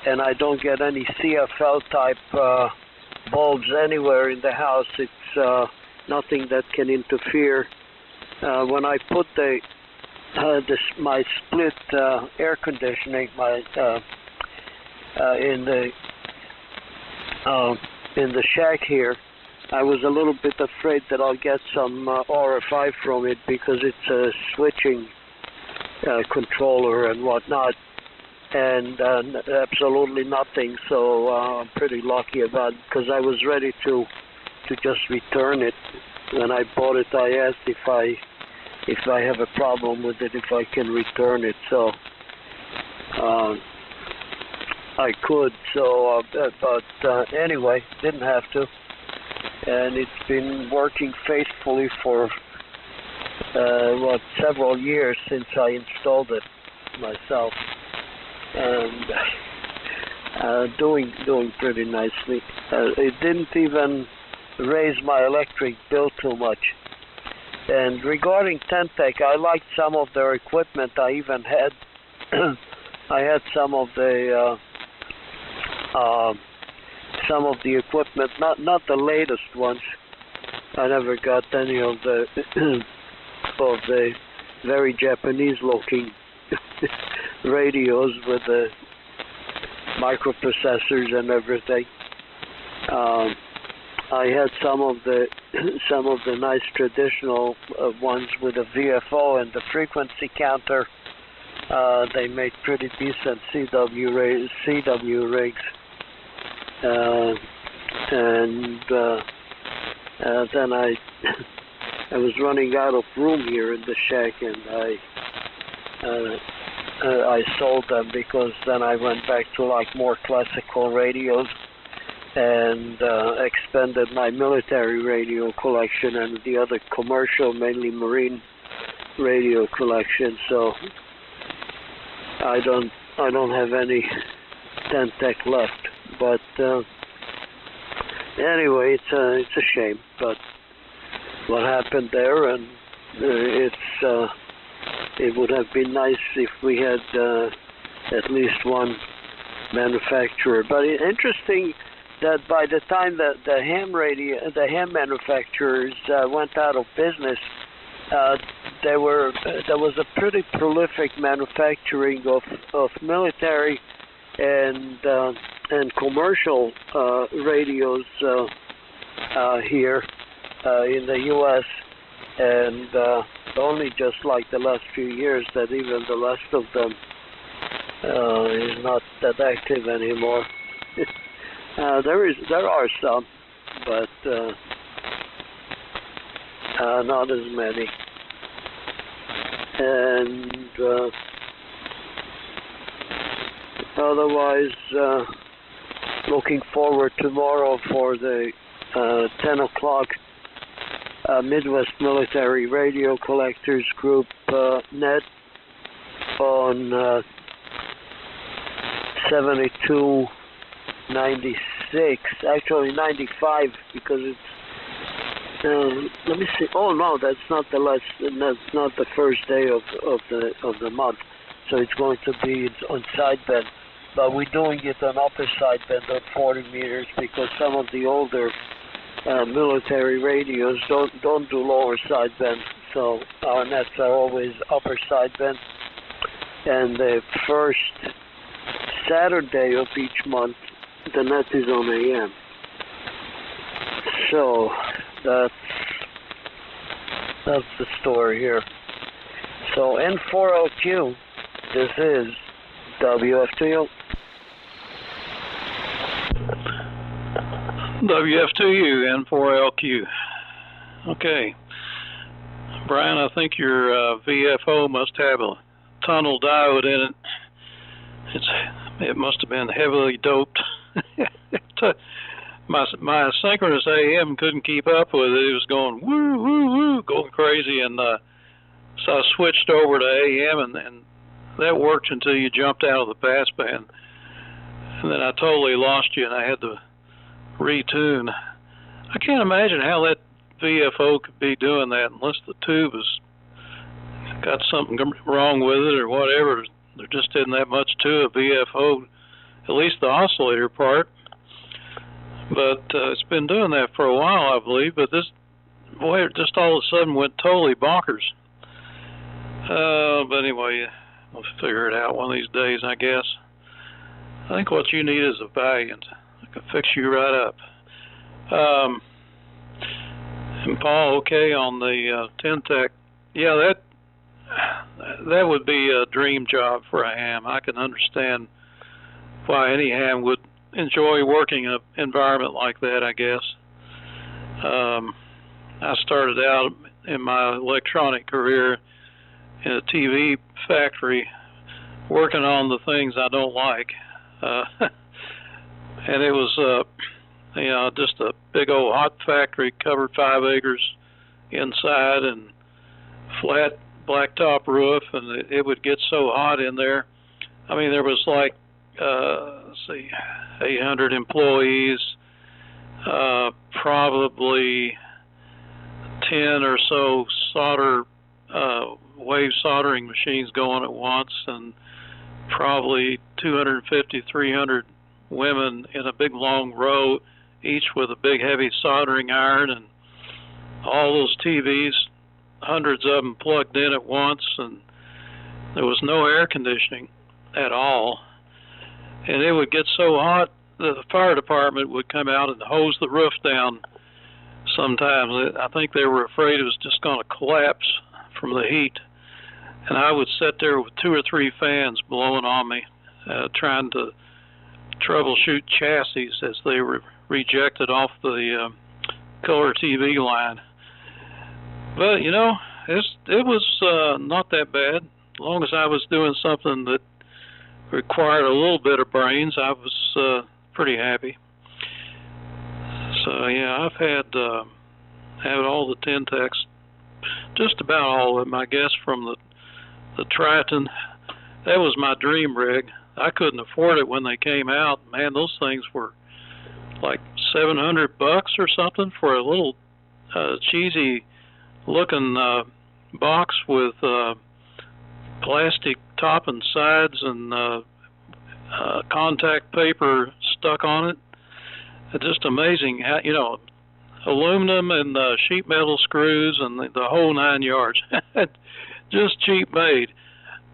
and I don't get any CFL type bulbs anywhere in the house. It's nothing that can interfere. When I put my split air conditioning in the shack here, I was a little bit afraid that I'll get some RFI from it because it's a switching controller and whatnot, and absolutely nothing. So I'm pretty lucky about it, because I was ready to just return it. When I bought it, I asked if I have a problem with it, if I can return it. So I could. So, but anyway, didn't have to. And it's been working faithfully for several years since I installed it myself, and doing pretty nicely. It didn't even raise my electric bill too much. And regarding Tentec, I liked some of their equipment. I even had I had some of the equipment, not the latest ones. I never got any of the of the very Japanese looking radios with the microprocessors and everything. I had some of the nice traditional ones with a VFO and the frequency counter. They made pretty decent CW rigs. Then I was running out of room here in the shack, and I sold them, because then I went back to like more classical radios and expanded my military radio collection and the other commercial, mainly marine radio collection. So I don't have any Tentec left. But anyway, it's a shame. But what happened there, and it would have been nice if we had at least one manufacturer. But interesting that by the time the ham manufacturers went out of business, there was a pretty prolific manufacturing of military and commercial radios here in the U.S. and only just like the last few years that even the last of them is not that active anymore. There are some, but not as many. And otherwise, looking forward tomorrow for the 10 o'clock Midwest Military Radio Collectors Group net on 7296, actually 95, because it's let me see. Oh no, that's not the first day of the month. So it's going to be on sideband, but we're doing it on upper sideband on 40 meters, because some of the older military radios don't do lower sideband. So our nets are always upper sideband, and the first Saturday of each month the net is on AM. So that's the story here. So N4LQ, this is WF2U. WF2U, N4LQ. Okay. Brian, I think your VFO must have a tunnel diode in it. It must have been heavily doped. My synchronous AM couldn't keep up with it. It was going woo, woo, woo, going crazy. And so I switched over to AM, and that worked until you jumped out of the passband. And then I totally lost you, and I had to retune. I can't imagine how that VFO could be doing that unless the tube has got something wrong with it or whatever. There just isn't that much to a VFO, at least the oscillator part. But it's been doing that for a while, I believe. But this, boy, it just all of a sudden went totally bonkers. But anyway, we'll figure it out one of these days, I guess. I think what you need is a Valiant. I can fix you right up. And Paul, okay, on the Ten-Tech, yeah, that would be a dream job for a ham. I can understand why any ham would enjoy working in an environment like that, I guess. I started out in my electronic career in a TV factory working on the things I don't like. And it was, just a big old hot factory, covered 5 acres inside and flat blacktop roof, and it would get so hot in there. I mean, there was like, 800 employees, probably 10 or so wave soldering machines going at once, and probably 250, 300 women in a big long row, each with a big heavy soldering iron, and all those TVs, hundreds of them plugged in at once, and there was no air conditioning at all. And it would get so hot that the fire department would come out and hose the roof down sometimes. I think they were afraid it was just going to collapse from the heat. And I would sit there with 2 or 3 fans blowing on me, trying to troubleshoot chassis as they were rejected off the color TV line. But, it was not that bad. As long as I was doing something that required a little bit of brains, I was pretty happy. So, yeah, I've had all the Ten-Techs, just about all of them, I guess, from the Triton. That was my dream rig. I couldn't afford it when they came out. Man, those things were like $700 or something for a little cheesy looking box with plastic top and sides and contact paper stuck on it. It's just amazing how, aluminum and sheet metal screws and the whole 9 yards. Just cheap made.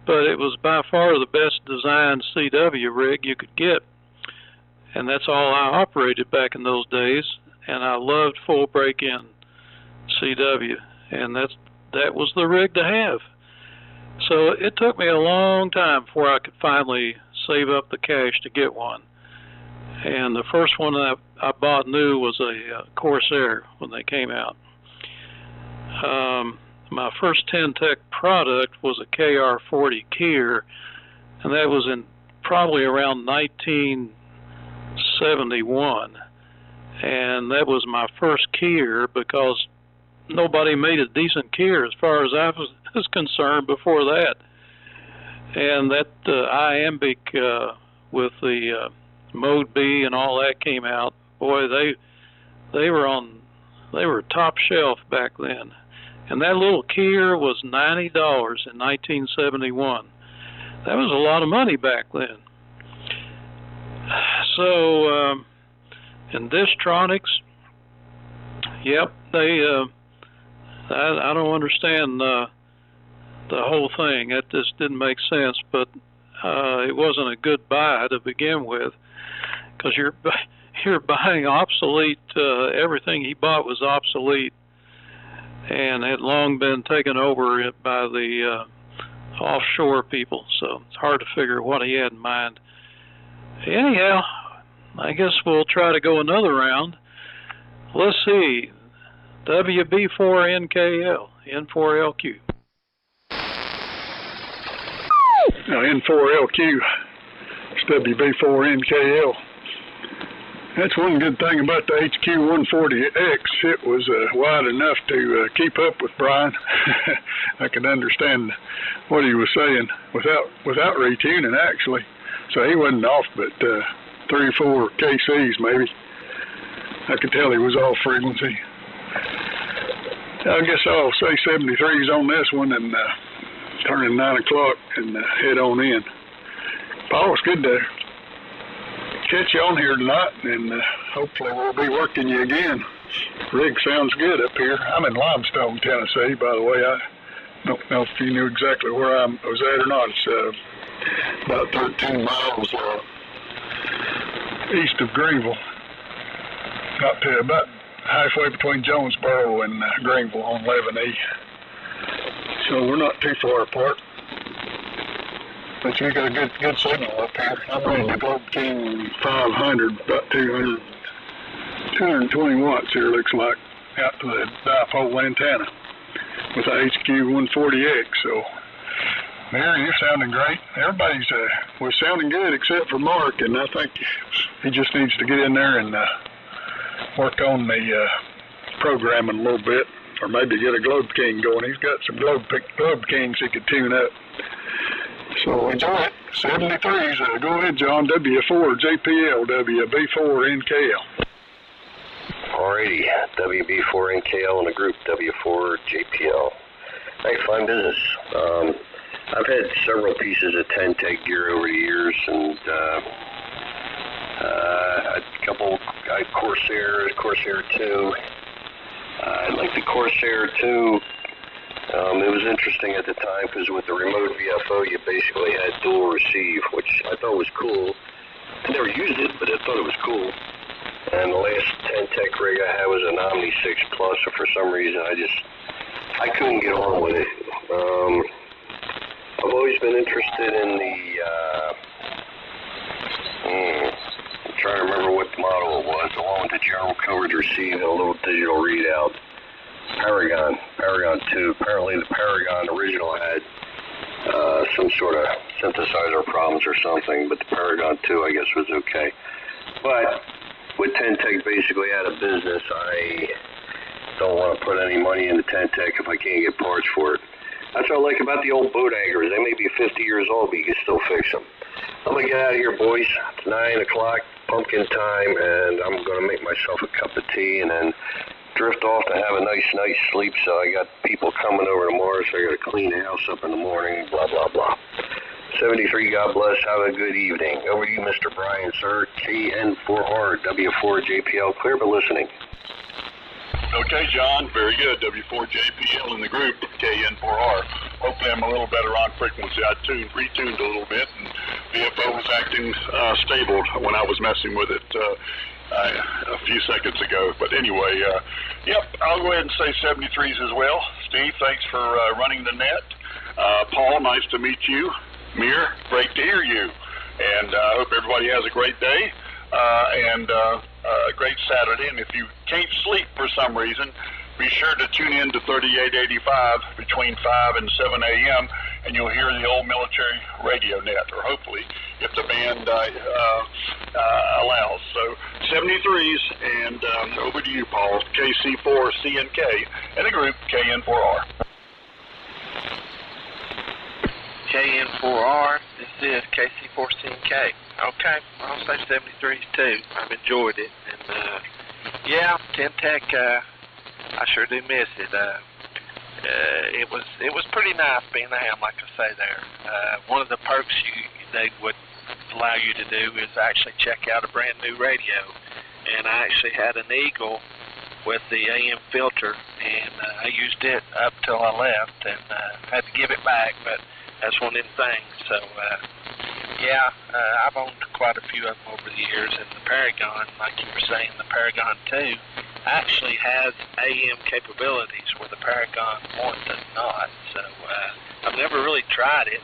But it was by far the best designed CW rig you could get. And that's all I operated back in those days. And I loved full break-in CW. And that was the rig to have. So it took me a long time before I could finally save up the cash to get one. And the first one that I bought new was a Corsair when they came out. My first Ten-Tech product was a KR40 Kier, and that was in probably around 1971. And that was my first Kier because nobody made a decent Kier as far as I was concerned before that. And that iambic with the Mode B and all that came out. Boy, they were top shelf back then. And that little Kier was $90 in 1971. That was a lot of money back then. So, and Distronics, yep, I don't understand the whole thing. That just didn't make sense, but it wasn't a good buy to begin with, because you're buying obsolete, everything he bought was obsolete and had long been taken over by the offshore people, so it's hard to figure what he had in mind. Anyhow, I guess we'll try to go another round. Let's see, WB4NKL, N4LQ. Now, N4LQ, it's WB4NKL. That's one good thing about the HQ140X. It was wide enough to keep up with Brian. I could understand what he was saying without retuning, actually. So he wasn't off but 3 or 4 KCs, maybe. I could tell he was off frequency. I guess I'll say 73s on this one and turn in 9 o'clock and head on in. Paul, it's good to catch you on here tonight, and hopefully we'll be working you again. Rig sounds good up here. I'm in Limestone, Tennessee, by the way. I don't know if you knew exactly where I was at or not. It's about 13 miles east of Greenville, up to about halfway between Jonesboro and Greenville on 11E. So we're not too far apart. But you got a good signal up here. I'm running the Globe King 500, about 220 watts here, looks like, out to the dipole antenna with the HQ140X. So, Mary, you're sounding great. Everybody's was sounding good except for Mark, and I think he just needs to get in there and work on the programming a little bit, or maybe get a Globe King going. He's got some Globe Kings he could tune up. So enjoy it. 73s. Go ahead, John. W4 JPL, WB4NKL. Alrighty, WB4NKL and the group W4 JPL. Hey, fine business. I've had several pieces of 10-tech gear over the years, and a couple Corsair 2. I like the Corsair 2. It was interesting at the time because with the remote VFO, you basically had dual receive, which I thought was cool. I never used it, but I thought it was cool. And the last 10-tech rig I had was an Omni 6 Plus, so for some reason I couldn't get on with it. I've always been interested in the, I'm trying to remember what model it was, the one with the general coverage receive and a little digital readout. Paragon 2. Apparently the Paragon original had some sort of synthesizer problems or something, but the Paragon 2 I guess was okay. But with 10-tech basically out of business, I don't want to put any money into 10-tech if I can't get parts for it. That's what I like about the old boat anchors. They may be 50 years old, but you can still fix them. I'm going to get out of here, boys. It's 9 o'clock, pumpkin time, and I'm going to make myself a cup of tea and then drift off to have a nice night's sleep. So I got people coming over tomorrow, so I got to clean the house up in the morning, blah, blah, blah. 73, God bless. Have a good evening. Over to you, Mr. Brian, sir. KN4R, W4JPL. Clear but listening. Okay, John, very good. W4JPL in the group, KN4R. Hopefully I'm a little better on frequency. I retuned a little bit, and VFO was acting stable when I was messing with it a few seconds ago. But anyway, yep, I'll go ahead and say 73s as well. Steve, thanks for running the net. Paul, nice to meet you. Mir, great to hear you. And I hope everybody has a great day and a great Saturday. And if you can't sleep for some reason, be sure to tune in to 3885 between 5 and 7 a.m. and you'll hear the old military radio net, or hopefully, if the band allows. So 73s, and over to you, Paul. KC4CNK and the group KN4R. KN4R, this is KC4CNK. Okay, I'll say 73s too. I've enjoyed it, and yeah, 10-tech, I sure do miss it. It was pretty nice being a ham, like I say there. One of the perks they would allow you to do is actually check out a brand new radio, and I actually had an Eagle with the AM filter, and I used it up till I left, and had to give it back, but that's one of them things. So Yeah, I've owned quite a few of them over the years, and the Paragon, like you were saying, the Paragon 2 actually has AM capabilities where the Paragon 1 does not. So I've never really tried it.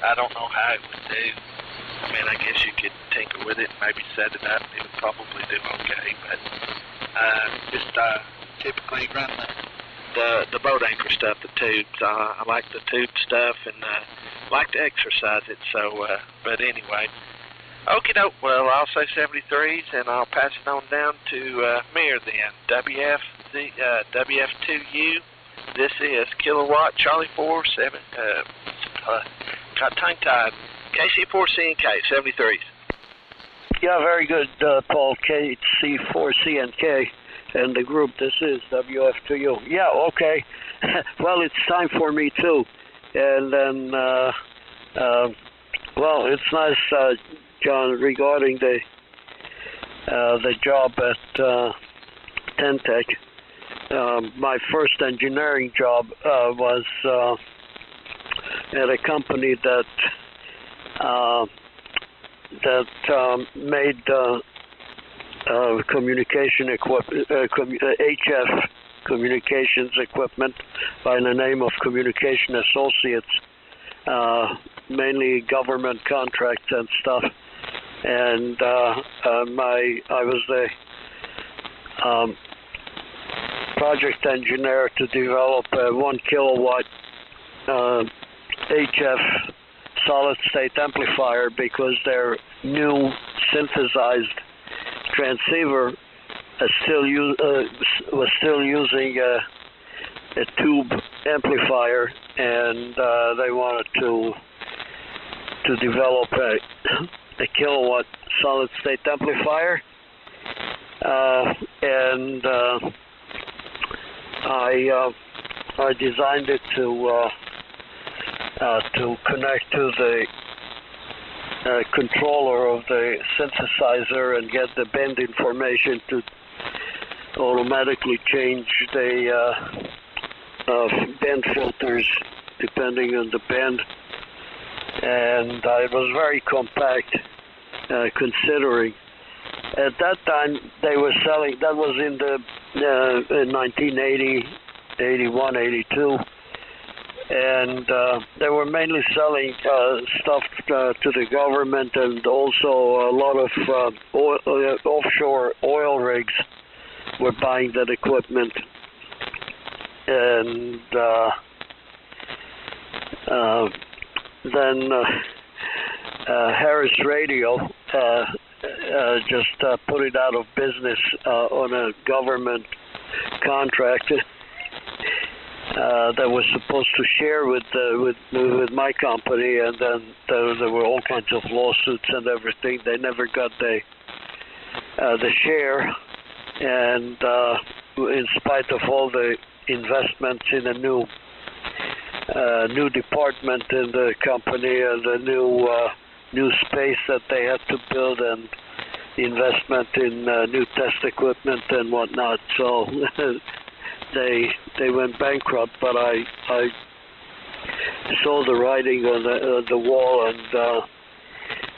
I don't know how it would do. I mean, I guess you could tinker with it and maybe set it up. It would probably do okay, but just typically run the boat anchor stuff, the tubes. I like the tube stuff and like to exercise it. So, but anyway, okie doke. Well, I'll say 73s, and I'll pass it on down to Mir then. WF2U. This is Kilowatt Charlie 4 7. Got tongue tied. KC4CNK 73s. Yeah, very good, Paul. KC4CNK and the group. This is WF2U. Yeah, okay. Well, it's time for me too. And then, well, it's nice, John, regarding the job at Tentec. My first engineering job was at a company that made communication equipment, HF communications equipment by the name of Communication Associates, mainly government contracts and stuff. And I was the project engineer to develop a 1 kilowatt HF solid-state amplifier, because their new synthesized transceiver was still using a tube amplifier, and they wanted to develop a kilowatt solid-state amplifier, and I designed it to connect to the controller of the synthesizer and get the band information to automatically change the band filters depending on the band. And it was very compact, considering. At that time, they were selling, that was in the in 1980, 81, 82. And they were mainly selling stuff to the government, and also a lot of offshore oil rigs were buying that equipment. And then Harris Radio just put it out of business on a government contract that was supposed to share with my company, and then there were all kinds of lawsuits and everything. They never got the share, and in spite of all the investments in a new department in the company and a new space that they had to build, and investment in new test equipment and whatnot, so they went bankrupt. But I saw the writing on the wall and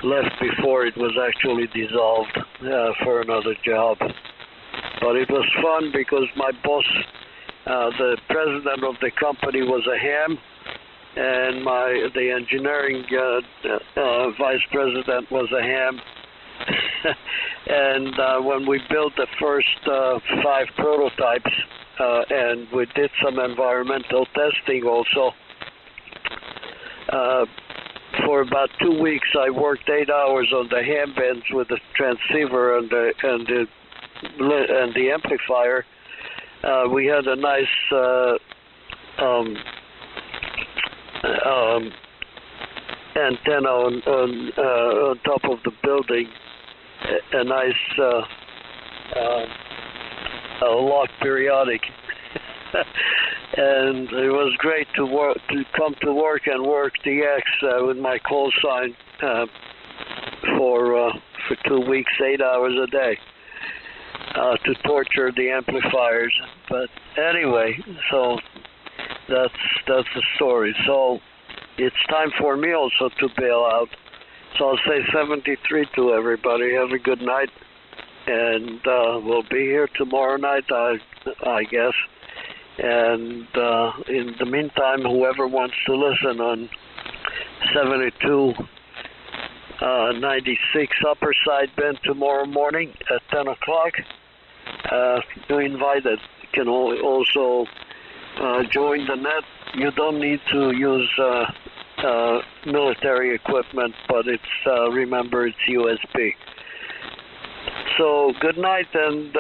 left before it was actually dissolved for another job. But it was fun because my boss, the president of the company, was a ham, and the engineering vice president was a ham. And when we built the first 5 prototypes, and we did some environmental testing also, for about 2 weeks I worked 8 hours on the ham bands with the transceiver and the amplifier. We had a nice antenna on top of the building, a nice lock periodic, and it was great to come to work and work DX with my call sign for 2 weeks, 8 hours a day, to torture the amplifiers. But anyway, so that's the story. So it's time for me also to bail out. So I'll say 73 to everybody. Have a good night. And we'll be here tomorrow night, I guess. And in the meantime, whoever wants to listen on 72, 96 Upper Side Bend tomorrow morning at 10 o'clock, you're invited. You can also join the net. You don't need to use military equipment, but it's remember, it's USB. So good night and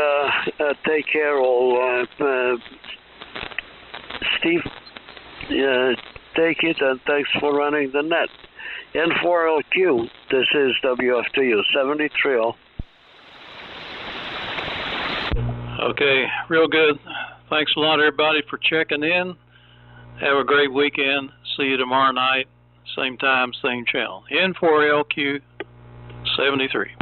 take care all. Steve, take it, and thanks for running the net. N4LQ, this is WFTU 73. Okay, real good. Thanks a lot, everybody, for checking in. Have a great weekend. See you tomorrow night, same time, same channel. N4LQ 73.